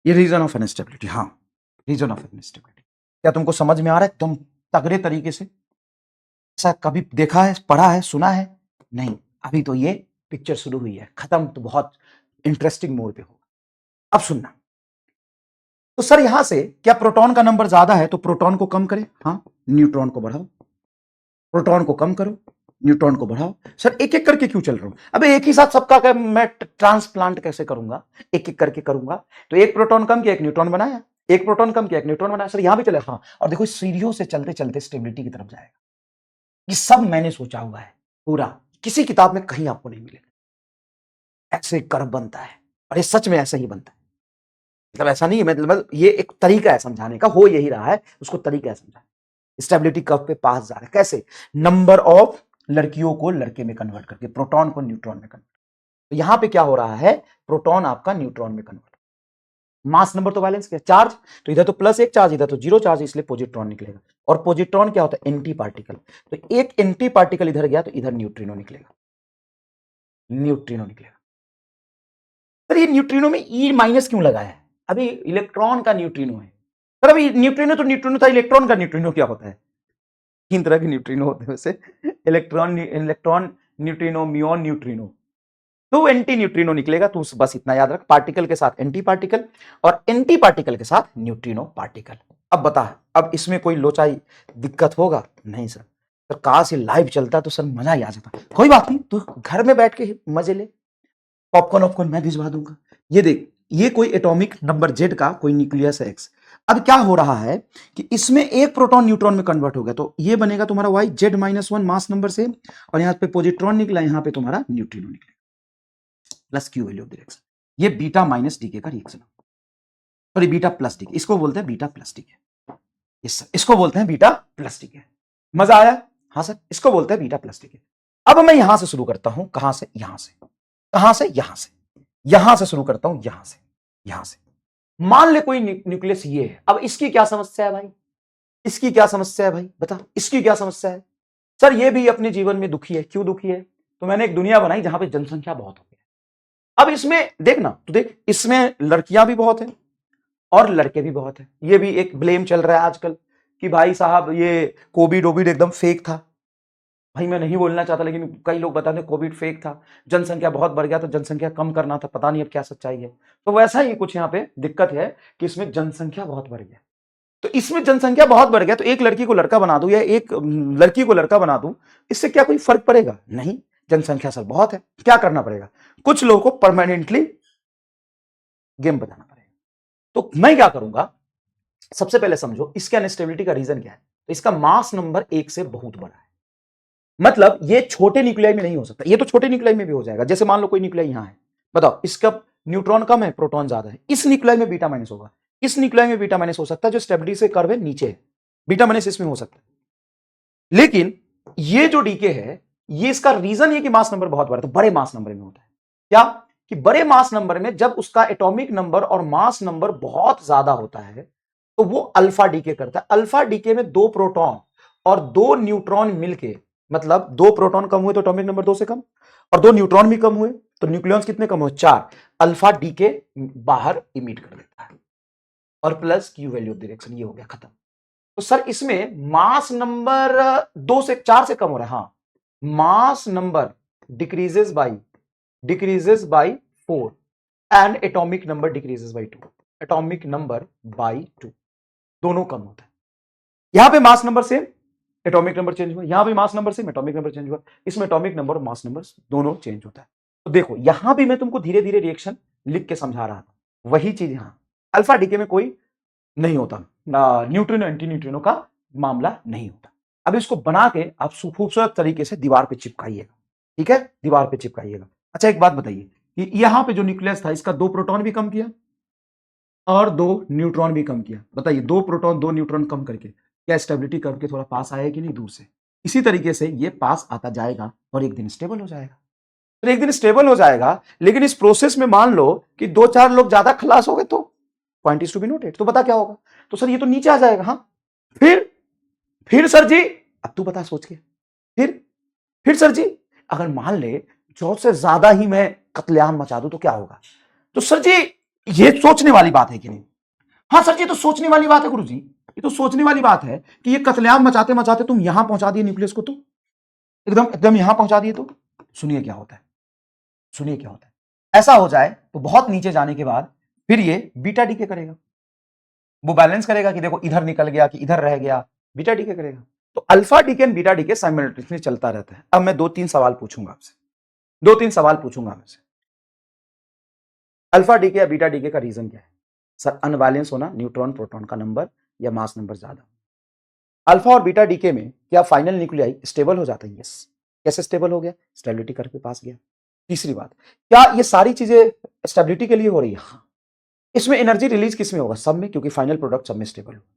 S1: ये रीजन ऑफ अनस्टेबिलिटी। हाँ, रीजन ऑफ अनस्टेबिलिटी। क्या तुमको समझ में आ रहा है तुम तगड़े तरीके से? ऐसा कभी देखा है, पढ़ा है, सुना है? नहीं, अभी तो ये पिक्चर शुरू हुई है, खत्म तो बहुत इंटरेस्टिंग मोड पे होगा। अब सुनना, तो सर यहां से क्या प्रोटॉन का नंबर ज्यादा है तो प्रोटॉन को कम करें, हाँ, न्यूट्रॉन को बढ़ाओ, प्रोटॉन को कम करो, न्यूट्रॉन को बढ़ाओ। सर एक एक करके क्यों चल रहा हूं, अबे एक ही साथ सबका मैं ट्रांसप्लांट कैसे करूंगा, एक एक करके करूंगा। तो एक प्रोटॉन कम किया, एक न्यूट्रॉन बनाया, एक प्रोटॉन कम किया, एक न्यूट्रॉन बनाया। सर यहां भी चले, हाँ, और देखो सीढ़ियों से चलते चलते स्टेबिलिटी की तरफ जाएगा। ये सब मैंने सोचा हुआ है पूरा, किसी किताब में कहीं आपको नहीं मिलेगा। ऐसे कर्व बनता है और ये सच में ऐसा ही बनता है। मतलब ऐसा नहीं है, मतलब ये एक तरीका है समझाने का, हो यही रहा है, उसको तरीका है समझाने। स्टेबिलिटी कर्व पे पास जा रहा है कैसे, नंबर ऑफ लड़कियों को लड़के में कन्वर्ट करके, प्रोटॉन को न्यूट्रॉन में कन्वर्ट। तो यहां पे क्या हो रहा है, प्रोटॉन आपका न्यूट्रॉन में कन्वर्ट। मास नंबर तो बैलेंस किया, चार्ज तो इधर तो +1 चार्ज, इधर तो 0 चार्ज, इसलिए पॉजिट्रॉन निकलेगा। और पॉजिट्रॉन क्या होता है, एंटी पार्टिकल। तो एक एंटी पार्टिकल इधर गया तो इधर न्यूट्रिनो निकलेगा, सर ये न्यूट्रिनो में ई माइनस क्यों लगाया है, अभी इलेक्ट्रॉन का न्यूट्रिनो है। सर अभी न्यूट्रिनो तो न्यूट्रिनो था, इलेक्ट्रॉन का न्यूट्रिनो क्या होता है? 3 तरह के न्यूट्रिनो होते हैं वैसे, इलेक्ट्रॉन न्यूट्रिनो, म्यून न्यूट्रिनो। तो एंटी न्यूट्रिनो निकलेगा, तो बस इतना याद रख, पार्टिकल के साथ एंटी पार्टिकल और एंटी पार्टिकल के साथ न्यूट्रिनो पार्टिकल। अब बता, अब इसमें कोई लोचाई दिक्कत होगा? नहीं सर, सर काश ये लाइव चलता तो सर मजा ही आ जाता। कोई बात नहीं, तू घर में बैठ के मजे ले, पॉपकॉर्न वॉपकॉर्न मैं भिजवा दूंगा। ये देख, ये कोई एटॉमिक नंबर जेड का कोई न्यूक्लियस है एक्स। अब क्या हो रहा है कि इसमें एक प्रोटॉन न्यूट्रॉन में कन्वर्ट हो गया, तो ये बनेगा तुम्हारा वाई, Z-1 मास नंबर से, और यहां पे पॉजिट्रॉन निकला, यहां पे तुम्हारा न्यूट्रिनो निकलेगा, plus Q value of direction. ये बीटा माइनस डीके का रिएक्शन, सॉरी बीटा प्लस डीके, इसको बोलते हैं बीटा प्लस डीके। इसको बोलते हैं बीटा प्लस डीके। मजा आया? हाँ सर, इसको बोलते हैं बीटा प्लस डीके। अब मैं यहां से शुरू करता हूं, कहां से, यहां से, कहां से, यहां से, यहां से शुरू करता हूं, यहां से। यहां से मान ले कोई न्यूक्लियस ये है, अब इसकी क्या समस्या है भाई, इसकी क्या समस्या है भाई, बता इसकी क्या समस्या है। सर ये भी अपने जीवन में दुखी है, क्यों दुखी है, तो मैंने एक दुनिया बनाई जहां पे जनसंख्या बहुत हो गई। अब इसमें देखना, तो देख इसमें लड़कियां भी बहुत हैं और लड़के भी बहुत हैं। ये भी एक ब्लेम चल रहा है आजकल कि भाई साहब ये कोविड ओविड एकदम फेक था। भाई मैं नहीं बोलना चाहता, लेकिन कई लोग बताते हैं कोविड फेक था, जनसंख्या बहुत बढ़ गया तो जनसंख्या कम करना था, पता नहीं अब क्या सच्चाई है। तो वैसा ही कुछ यहाँ पे दिक्कत है कि इसमें जनसंख्या बहुत बढ़ गया। तो इसमें जनसंख्या बहुत बढ़ गया तो एक लड़की को लड़का बना दूं या एक लड़की को लड़का बना दूं, इससे क्या कोई फर्क पड़ेगा, नहीं। जनसंख्या सर बहुत है, क्या करना पड़ेगा, कुछ लोगों को परमानेंटली गेम बताना पड़ेगा। तो मैं क्या करूंगा, सबसे पहले समझो इसके अनस्टेबिलिटी का रीजन क्या है। तो इसका मास नंबर 1 से बहुत बड़ा है, मतलब ये छोटे न्यूक्लियाई में नहीं हो सकता, ये तो छोटे न्यूक्लियाई में भी हो जाएगा। जैसे मान लो कोई न्यूक्लियाई यहां है, बताओ इसका न्यूट्रॉन कम है, प्रोटॉन ज्यादा है, इस न्यूक्लियाई में बीटा माइनस होगा, इस न्यूक्लियाई में बीटा माइनस हो सकता है, जो स्टेबिलिटी से कर्व है नीचे है, बीटा माइनस इसमें हो सकता है। लेकिन ये जो डीके है, ये इसका रीजन ये कि मास नंबर बहुत बड़ा है, तो बड़े मास नंबर में होता है क्या, कि बड़े मास नंबर में जब उसका एटॉमिक नंबर और मास नंबर बहुत ज्यादा होता है तो वो अल्फा डीके करता है। अल्फा डीके में 2 प्रोटॉन और 2 न्यूट्रॉन मिलके, मतलब 2 प्रोटॉन कम हुए तो एटॉमिक नंबर 2 से कम, और 2 न्यूट्रॉन भी कम हुए तो न्यूक्लियॉन्स कितने कम हुए, 4। अल्फा डीके बाहर इमिट कर देता है और plus Q value of direction, ये हो गया खत्म। तो सर इसमें मास नंबर 2 से 4 से कम हो रहा है, हाँ, mass number decreases bye 4 and atomic number decreases bye 2, atomic number by 2, दोनों कम होता है। यहां पे mass number same, atomic number change हुआ, यहां भी mass number same, atomic number change हुआ, इसमें एटॉमिक नंबर और मास नंबर दोनों चेंज होता है। तो देखो यहां भी मैं तुमको धीरे धीरे रिएक्शन लिख के समझा रहा था, वही चीज यहां अल्फा डीके में कोई नहीं होता, न्यूट्रिनो एंटी न्यूट्रिनो का मामला नहीं होता। अब इसको बना के आप खूबसूरत तरीके से दीवार पे चिपकाइएगा, ठीक है, दीवार पे चिपकाइएगा। अच्छा एक बात बताइए कि यहां पे जो न्यूक्लियस था इसका 2 प्रोटॉन भी कम किया और 2 न्यूट्रॉन भी कम किया, बताइए 2 प्रोटॉन 2 न्यूट्रॉन कम करके क्या स्टेबिलिटी कर्व के थोड़ा पास आया कि नहीं, दूर से। इसी तरीके से ये पास आता जाएगा और एक दिन स्टेबल हो जाएगा, तो एक दिन स्टेबल हो जाएगा। लेकिन इस प्रोसेस में मान लो कि 2-4 लोग ज्यादा खलास हो गए तो point is to be noted, तो बता क्या होगा, तो सर ये तो नीचे आ जाएगा, हाँ फिर सर जी, अब तू बता सोच के, फिर सर जी अगर मान ले जरूरत से ज्यादा ही मैं कत्लेआम मचा दूं तो क्या होगा, तो सर जी ये सोचने वाली बात है कि नहीं, हाँ सर जी तो सोचने वाली बात है गुरु जी, ये तो सोचने वाली बात है कि ये कत्लेआम मचाते मचाते तुम यहां पहुंचा दिए न्यूक्लियस को, तो एकदम एकदम यहां पहुंचा दिए, तो सुनिए क्या होता है, सुनिए क्या होता है। ऐसा हो जाए तो बहुत नीचे जाने के बाद फिर ये बीटा डीके करेगा, वो बैलेंस करेगा कि देखो इधर निकल गया कि इधर रह गया, बीटा डीके करेगा। तो alpha decay and beta decay simultaneously चलता रहता है। अब मैं 2-3 सवाल पूछूंगा आपसे, 2-3 सवाल पूछूंगा आपसे, अल्फा डीके या बीटा डीके का रीजन क्या है, सर अनबैलेंस होना, न्यूट्रॉन प्रोटॉन का नंबर या मास नंबर ज्यादा। अल्फा और बीटा डीके में क्या फाइनल न्यूक्लियाई स्टेबल हो जाता है, यस। कैसे स्टेबल हो गया, स्टेबिलिटी कर्व पे पास गया। तीसरी बात, क्या ये सारी चीजें स्टेबिलिटी के लिए हो रही है, हाँ। इसमें एनर्जी रिलीज किस में होगा, सब में, क्योंकि फाइनल प्रोडक्ट सब में स्टेबल होगा।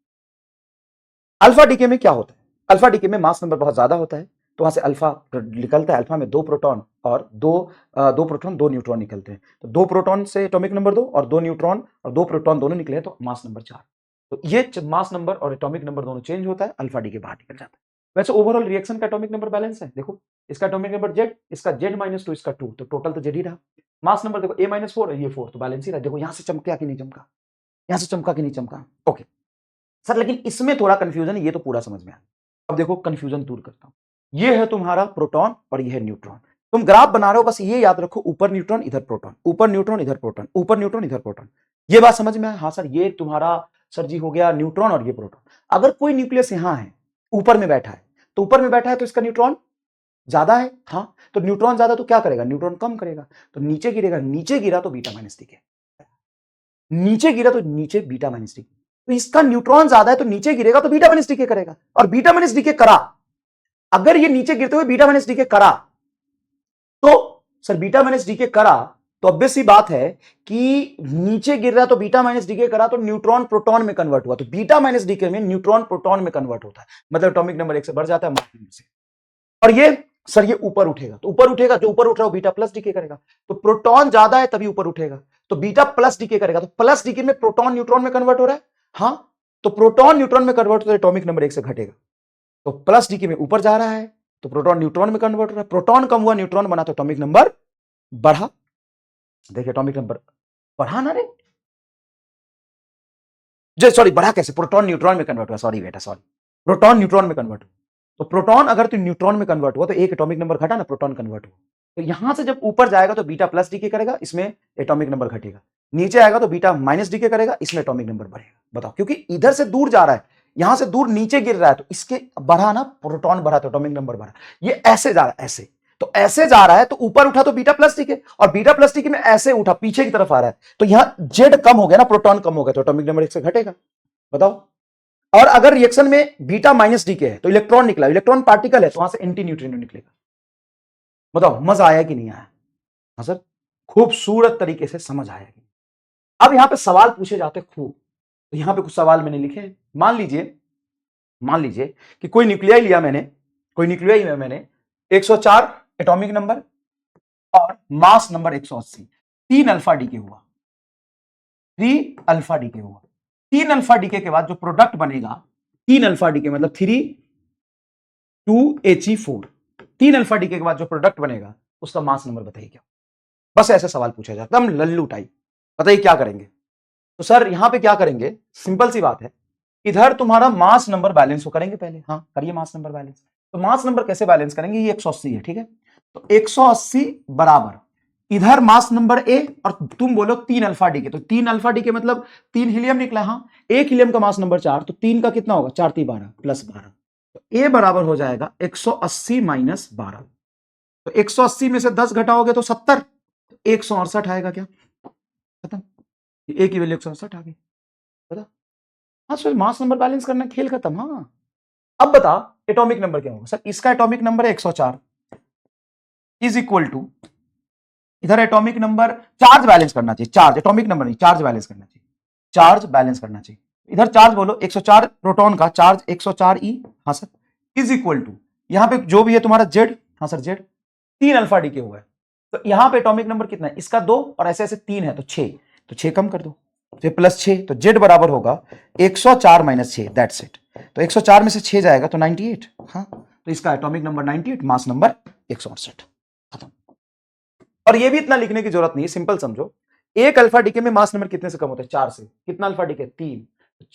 S1: अल्फा डीके में क्या होता है, अल्फा डीके में मास नंबर बहुत ज्यादा होता है, तो वहां से अल्फा निकलता है, अल्फा में 2 प्रोटॉन और 2 प्रोटॉन 2 न्यूट्रॉन निकलते हैं, तो 2 प्रोटॉन से एटॉमिक नंबर 2 और 2 न्यूट्रॉन और 2 प्रोटॉन दोनों निकले तो मास नंबर 4। तो ये मास नंबर और एटॉमिक नंबर दोनों चेंज होता है, अल्फा डीके बाहर निकल जाता है। वैसे ओवरऑल रिएक्शन का एटॉमिक नंबर बैलेंस है, देखो इसका एटॉमिक नंबर Z, इसका Z-2, इसका 2, तो टोटल तो Z ही रहा। मास नंबर देखो A-4 ये 4, तो बैलेंस ही रहा। देखो यहां से चमका कि नहीं चमका, यहां से चमका कि नहीं चमका, ओके सर। लेकिन इसमें थोड़ा कंफ्यूजन है, ये तो पूरा समझ में आया। अब देखो कंफ्यूजन दूर करता हूं, ये है तुम्हारा प्रोटॉन और ये है न्यूट्रॉन। तुम ग्राफ बना रहे हो, बस ये याद रखो, ऊपर न्यूट्रॉन इधर प्रोटॉन, ऊपर न्यूट्रॉन इधर प्रोटॉन, ऊपर न्यूट्रॉन इधर प्रोटॉन। ये बात समझ में आया, हाँ सर ये तुम्हारा सर जी हो गया न्यूट्रॉन और ये प्रोटॉन। अगर कोई न्यूक्लियस यहां है, ऊपर में बैठा है, तो ऊपर में बैठा है तो इसका न्यूट्रॉन ज्यादा है, हाँ, तो न्यूट्रॉन ज्यादा तो क्या करेगा, न्यूट्रॉन कम करेगा, तो नीचे गिरेगा, नीचे गिरा तो बीटा माइनस डी के, नीचे गिरा तो नीचे बीटा माइनस डी। तो इसका न्यूट्रॉन ज्यादा है तो नीचे गिरेगा तो बीटा माइनस डी के करेगा, और बीटा माइनस डी के करा, अगर ये नीचे गिरते हुए बीटा माइनस डी के करा तो सर बीटा माइनस डी के करा तो ऑब्वियस सी बात है कि नीचे गिर रहा तो बीटा माइनस डी के करा तो न्यूट्रॉन प्रोटॉन में कन्वर्ट हुआ, तो बीटा माइनस डी के में न्यूट्रॉन प्रोटॉन में कन्वर्ट होता है, मतलब एटॉमिक नंबर 1 से बढ़ जाता है मास नंबर से। और ये सर ये ऊपर उठेगा, तो ऊपर उठेगा, जो ऊपर उठ रहा है वो बीटा प्लस डी के करेगा, तो प्रोटॉन ज्यादा है तभी ऊपर उठेगा, तो बीटा प्लस डीके करेगा, तो प्लस डीके में प्रोटॉन न्यूट्रॉन में कन्वर्ट हो रहा है। हाँ, तो प्रोटॉन न्यूट्रॉन में कन्वर्ट हो रहा है, एटॉमिक नंबर 1 से घटेगा। तो प्लस डीके में ऊपर जा रहा है, तो प्रोटॉन न्यूट्रॉन में कन्वर्ट हो रहा है, प्रोटॉन कम हुआ न्यूट्रॉन बना, तो एटॉमिक नंबर बढ़ा। देखिए एटॉमिक नंबर बढ़ा ना रे, सॉरी बढ़ा कैसे, प्रोटॉन न्यूट्रॉन में कन्वर्ट हुआ, सॉरी बेटा सॉरी, प्रोटॉन न्यूट्रॉन में कन्वर्ट हुआ। तो प्रोटॉन अगर तो न्यूट्रॉन में कन्वर्ट हुआ तो एक एटॉमिक नंबर घटा ना, प्रोटॉन कन्वर्ट हुआ। तो यहां से जब ऊपर जाएगा तो बीटा प्लस डीके करेगा, इसमें एटॉमिक नंबर घटेगा। नीचे आएगा तो बीटा माइनस डीके करेगा, इसमें एटॉमिक नंबर बढ़ेगा। बताओ, क्योंकि इधर से दूर जा रहा है, यहां से दूर नीचे गिर रहा है, तो इसके बढ़ा ना, प्रोटॉन बढ़ा तो एटॉमिक नंबर बढ़ा। ये ऐसे जा रहा है, ऐसे, तो ऐसे जा रहा है, तो ऊपर उठा तो बीटा प्लस डीके, और बीटा प्लस डीके में ऐसे उठा पीछे की तरफ आ रहा है, तो यहां जेड कम हो गया ना, प्रोटॉन कम हो गया, तो एटॉमिक नंबर 1 से घटेगा। बताओ, और अगर रिएक्शन में बीटा माइनस डीके है तो इलेक्ट्रॉन निकला, इलेक्ट्रॉन पार्टिकल है तो वहां से एंटी न्यूट्रिनो निकलेगा। बताओ मजा आया कि नहीं आया? हाँ सर, खूबसूरत तरीके से समझ आया कि। अब यहां पे सवाल पूछे जाते खूब, तो यहां पे कुछ सवाल मैंने लिखे हैं। मान लीजिए कि कोई न्यूक्लियाई लिया मैंने, कोई न्यूक्लियाई में मैंने 104 एटॉमिक नंबर और मास नंबर 180, 3 अल्फा डीके हुआ, 3 अल्फा डीके हुआ। 3 अल्फा डीके के बाद जो प्रोडक्ट बनेगा, 3 अल्फा डीके मतलब 3 2He4, 3 अल्फा डीके के बाद जो प्रोडक्ट बनेगा उसका मास नंबर बताइए क्या। बस ऐसे सवाल पूछा जाता है, हम लल्लू टाइप। बताइए क्या करेंगे? तो सर यहां पे क्या करेंगे, सिंपल सी बात है, इधर तुम्हारा मास नंबर बैलेंस हो करेंगे पहले। हाँ करिए मास नंबर बैलेंस। तो मास नंबर कैसे बैलेंस करेंगे, ये 180 है, ठीक है, तो 180 बराबर इधर मास नंबर ए, और तुम बोलो 3 अल्फा डी के, तो 3 अल्फा डी के मतलब 3 हीलियम निकला। हाँ, एक हीलियम का मास नंबर 4, तो 3 का कितना होगा, 4 3 12 प्लस 12, तो ए बराबर हो जाएगा 180 माइनस 12। तो 180 में से 10 घटाओगे तो 70, 168 आएगा क्या, खत्म। ए की वैल्यू 168 आ गई। बता, हाँ सर मास नंबर बैलेंस करना, खेल खत्म। हाँ, अब बता एटॉमिक नंबर क्या होगा। सर इसका एटॉमिक नंबर है 104 इज इक्वल टू, इधर एटॉमिक नंबर, चार्ज बैलेंस करना चाहिए, चार्ज एटॉमिक नंबर नहीं, चार्ज बैलेंस करना चाहिए, चार्ज बैलेंस करना चाहिए। इधर चार्ज बोलो 104 प्रोटॉन का चार्ज 104 ई, हाँ सर, इज इक्वल टू यहां पे जो भी है तुम्हारा जेड, हाँ सर जेड, 3 अल्फा डी के हुआ है, तो यहां पे एटॉमिक नंबर कितना है, इसका 2 और ऐसे ऐसे 3 है तो 6, तो 6 कम कर दो, तो प्लस 6, तो जेड बराबर होगा 104 माइनस 6, दैट्स इट। तो 104 में से 6 जाएगा तो 98। हाँ, तो इसका एटॉमिक नंबर 98, मास नंबर 168, खत्म। और ये भी इतना लिखने की जरूरत नहीं है, सिंपल समझो, एक अल्फा डीके में मास नंबर कितने से कम होता है, 4 से। कितना अल्फा डीके, 3,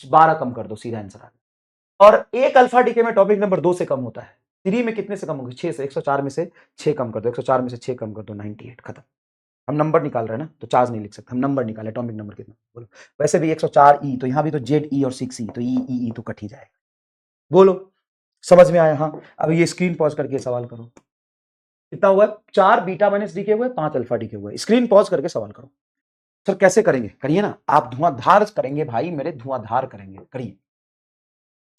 S1: 12 कम कर दो, सीधा आंसर आ गया। और एक अल्फा डीके में टॉपिक नंबर 2 से कम होता है, 3 में कितने से कम होगी, 6 से। 104 में से 6 कम कर दो, 104 में से 6 कम कर दो, 98, खत्म। हम नंबर निकाल रहे हैं ना, तो चार्ज नहीं लिख सकते, हम नंबर निकाले, एटॉमिक नंबर कितना बोलो। वैसे भी 104 ई, तो यहां भी तो जेड ई और 6 ई, तो ई तो कट ही जाएगा। बोलो समझ में आया? हाँ, अब ये स्क्रीन पॉज करके सवाल करो। कितना हुआ, 4 बीटा माइनस डी के हुए, 5 अल्फा डी के हुए। स्क्रीन पॉज करके सवाल करो। सर कैसे करेंगे, करिए ना, आप धुआंधार करेंगे भाई मेरे, धुआंधार करेंगे, करिए।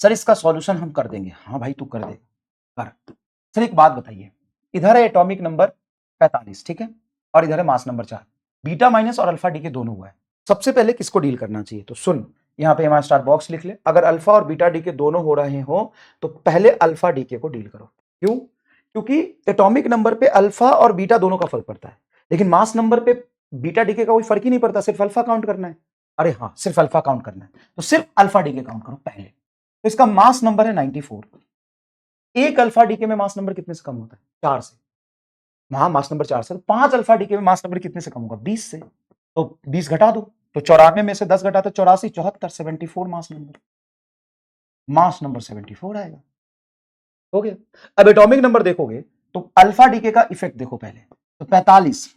S1: सर इसका सॉल्यूशन हम कर देंगे, हाँ भाई तू कर देगा, कर। सर एक बात बताइए, इधर है एटॉमिक नंबर 45, ठीक है, और इधर है मास नंबर 4, बीटा माइनस और अल्फा डी के दोनों हुआ है। सबसे पहले किसको डील करना चाहिए, तो सुन, यहां पे एम स्टार बॉक्स लिख ले, अगर अल्फा और बीटा डी के दोनों हो रहे हो तो पहले अल्फा डी के को डील करो। क्यों? क्योंकि एटॉमिक नंबर पे अल्फा और बीटा दोनों का फर्क पड़ता है, लेकिन मास नंबर पे बीटा डीके का कोई फर्क ही नहीं पड़ता, सिर्फ अल्फा काउंट करना है। अरे हाँ, सिर्फ अल्फा काउंट करना है, तो सिर्फ अल्फा डीके काउंट करो पहले। तो इसका मास नंबर है 94। एक अल्फा डीके में मास नंबर कितने से कम होता है, 4 से। वहां मास नंबर 4 से, तो 5 अल्फा डीके में मास नंबर कितने से कम होगा, 20 से। तो 20 घटा दो, तो 94 में से 10 घटा तो 84, 74, 74 मास नंबर 74 आएगा। हो गया। अब एटॉमिक नंबर देखोगे तो अल्फा डीके का इफेक्ट देखो पहले, तो 45,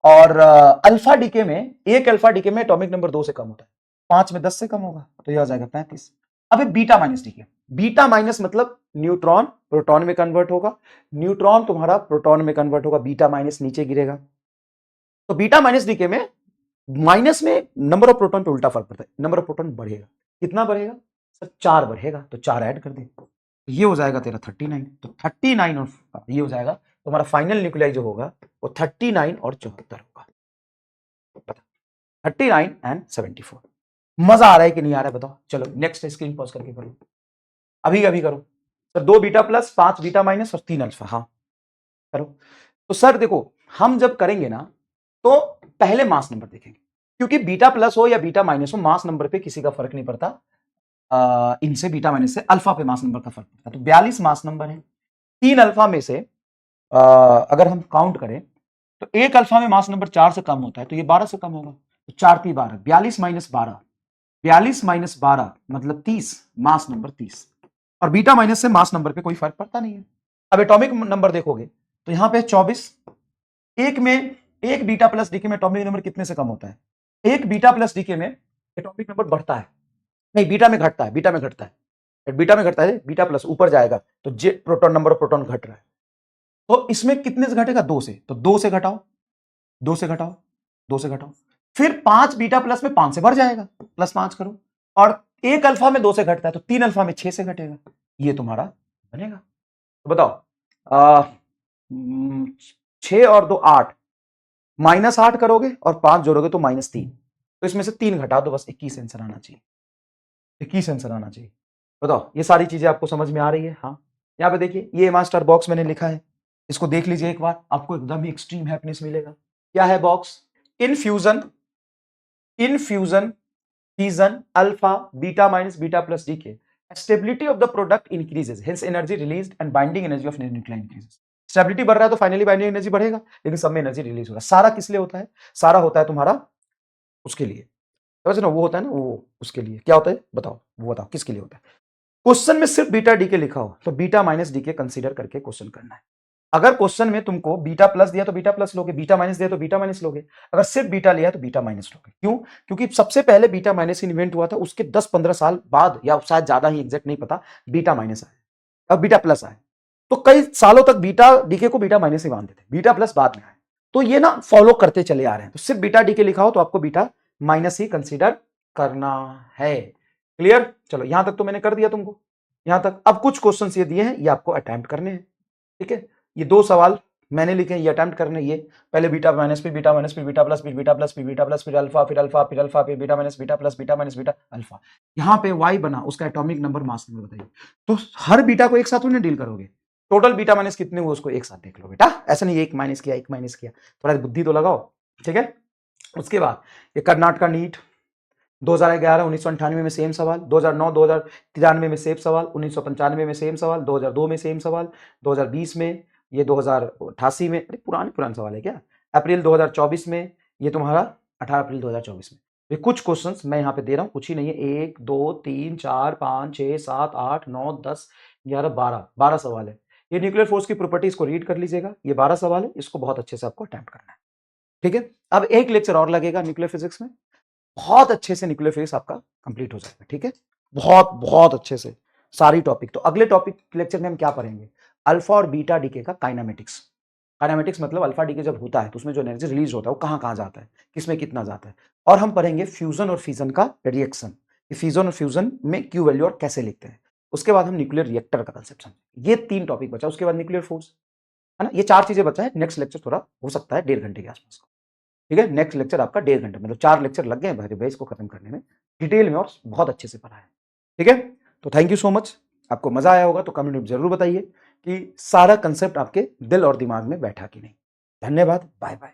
S1: और अल्फा डीके में, एक अल्फा डीके में एटॉमिक नंबर 2 से कम होता है, 5 में 10 से कम होगा, तो यह आ जाएगा 35। अब beta minus decay, beta minus मतलब न्यूट्रॉन प्रोटॉन में कन्वर्ट होगा, न्यूट्रॉन तुम्हारा प्रोटॉन में कन्वर्ट होगा, बीटा माइनस नीचे गिरेगा। तो बीटा माइनस डीके में माइनस में नंबर ऑफ प्रोटॉन पे उल्टा फर्क पड़ता है, नंबर ऑफ प्रोटॉन बढ़ेगा। कितना बढ़ेगा सर, 4 बढ़ेगा, तो 4 ऐड कर दे, ये हो जाएगा तेरा 39। तो 39 और ये हो जाएगा तुम्हारा फाइनल न्यूक्लियाई जो होगा वो 39 और 74 होगा। 39 एंड 74। मजा आ रहा है कि नहीं आ रहा है बताओ। चलो नेक्स्ट स्क्रीन पॉज करके करो, अभी अभी करो। Sir 2 beta plus, 5 beta minus और 3 अल्फा, हाँ करो। तो सर देखो, हम जब करेंगे ना तो पहले मास नंबर देखेंगे, क्योंकि बीटा प्लस हो या बीटा माइनस हो, मास नंबर पे किसी का फर्क नहीं पड़ता। इनसे बीटा माइनस से अल्फा पे मास नंबर का फर्क पड़ता है। तो 42 मास नंबर है। 3 अल्फा में से अगर हम काउंट करें तो एक अल्फा में मास नंबर 4 से कम होता है, तो ये 12 से कम होगा। तो 4 पी 12, 42 माइनस 12, 42 माइनस 12 मतलब 30, मास नंबर 30। और बीटा माइनस से मास नंबर पे कोई फर्क पड़ता नहीं है। अब एटॉमिक नंबर देखोगे तो यहां पे 24, एक में एक बीटा प्लस डीके में एटॉमिक नंबर कितने से कम होता है? एक बीटा प्लस डीके में एटॉमिक नंबर बढ़ता है, नहीं बीटा में घटता है, बीटा में घटता है, बीटा में घटता है, बीटा प्लस ऊपर जाएगा तो जे प्रोटॉन नंबर ऑफ प्रोटॉन घट रहा है। तो इसमें कितने से घटेगा? 2 से, तो 2 से घटाओ, 2 से घटाओ, 2 से घटाओ, फिर 5 बीटा प्लस में 5 से बढ़ जाएगा, प्लस 5 करो, और एक अल्फा में 2 से घटता है तो 3 अल्फा में 6 से घटेगा, ये तुम्हारा बनेगा। तो बताओ 6 और 2 8, -8 करोगे और 5 जोड़ोगे तो -3, तो इसमें से 3 घटा दो, बस 21 आंसर आना चाहिए, 21 आंसर आना चाहिए। बताओ ये सारी चीजें आपको समझ में आ रही है? हाँ, यहाँ पे देखिए ये मास्टर बॉक्स मैंने लिखा है, इसको देख लीजिए एक बार, आपको एकदम ही एक्सट्रीम हैप्पीनेस मिलेगा। क्या है box? Infusion, infusion, fission, alpha, beta minus beta plus decay, stability of the product increases, hence energy released and binding energy of nuclei increases. Stability बढ़ रहा है तो फाइनली बाइंडिंग एनर्जी बढ़ेगा, लेकिन सब में एनर्जी रिलीज हो रहा है। सारा किस लिए होता है? सारा होता है तुम्हारा उसके लिए, समझ ना, वो होता है ना, वो उसके लिए क्या होता है बताओ, वो बताओ किसके लिए होता है। क्वेश्चन में सिर्फ बीटा डीके लिखा हो तो बीटा माइनस डीके कंसीडर करके क्वेश्चन करना है। अगर क्वेश्चन में तुमको बीटा प्लस दिया तो बीटा प्लस लोगे, बीटा माइनस दिया तो बीटा माइनस लोगे, अगर सिर्फ बीटा लिया तो बीटा माइनस लोगे। क्यों? क्योंकि सबसे पहले बीटा माइनस इन्वेंट हुआ था, उसके 10-15 साल बाद या शायद ज्यादा ही, एग्जैक्ट नहीं पता, बीटा माइनस आया, अब बीटा प्लस आया। तो कई सालों तक बीटा डीके को बीटा माइनस ही मानते थे, बीटा प्लस बाद में आया। तो ये ना फॉलो करते चले आ रहे हैं, तो सिर्फ बीटा डीके लिखा हो तो आपको बीटा माइनस ही कंसीडर करना है। क्लियर? चलो यहां तक तो मैंने कर दिया तुमको, यहां तक। अब कुछ क्वेश्चन ये दिए हैं, ये आपको अटेम्प्ट करने हैं, ठीक है। ये 2 सवाल मैंने लिखे हैं, ये अटेम्प्ट करने, ये पहले बीटा माइनस, फिर बीटा माइनस, फिर बीटा प्लस, फिर बीटा प्लस, फिर बीटा प्लस, फिर अल्फा, फिर अल्फा, फिर अल्फा, फिर beta minus, beta plus, beta minus, beta alpha. यहां पे वाई बना, उसका एटॉमिक नंबर मास नंबर बताइए। तो हर बीटा को एक साथ उन्हें डील करोगे, टोटल बीटा माइनस कितने हुए उसको एक साथ देख लो बेटा, ऐसा नहीं एक माइनस किया, एक माइनस किया, थोड़ा बुद्धि तो लगाओ, ठीक है। उसके बाद ये कर्नाटका नीट 2011 1998 में सेम सवाल, 2009 2093 में सेम सवाल, 1995 में सेम सवाल, 2002 में सेम सवाल, 2020 में, ये 2088 में, अरे पुराने सवाल है क्या, अप्रैल 2024 में, ये तुम्हारा 18 अप्रैल 2024 में। ये कुछ क्वेश्चंस मैं यहाँ पे दे रहा हूँ, कुछ ही नहीं है, 1 2 3 4 5 6 7 8 9 10 11 12 सवाल है। ये न्यूक्लियर फोर्स की प्रॉपर्टीज को रीड कर लीजिएगा, ये 12 सवाल है, इसको बहुत अच्छे से आपको अटेम्प्ट करना है, ठीक है। अब एक लेक्चर और लगेगा न्यूक्लियर फिजिक्स में, बहुत अच्छे से न्यूक्लियर फिजिक्स आपका कंप्लीट हो जाएगा, ठीक है, बहुत बहुत अच्छे से सारी टॉपिक। तो अगले टॉपिक लेक्चर में हम क्या पढ़ेंगे? अल्फा और बीटा डीके का काइनेमेटिक्स। काइनेमेटिक्स मतलब अल्फा डीके जब होता है तो उसमें जो एनर्जी रिलीज होता है वो कहां कहां जाता है, किसमें कितना जाता है। और हम पढ़ेंगे फ्यूजन और फिजन का रिएक्शन, फ्यूजन और फ्यूजन में क्यू वैल्यू और कैसे लिखते हैं। उसके बाद हम न्यूक्लियर रिएक्टर का कंसेप्ट, ये 3 टॉपिक बचा। उसके बाद न्यूक्लियर फोर्स, है ना, ये 4 चीजें बचा है। नेक्स्ट लेक्चर थोड़ा हो सकता है 1.5 घंटे के आसपास, ठीक है। नेक्स्ट लेक्चर आपका 1.5 घंटे, मतलब 4 लेक्चर लग गए भाई इसको खत्म करने में, डिटेल में और बहुत अच्छे से पढ़ा है, ठीक है। तो थैंक यू सो मच, आपको मजा आया होगा तो कमेंट में जरूर बताइए कि सारा कंसेप्ट आपके दिल और दिमाग में बैठा कि नहीं। धन्यवाद, बाय बाय।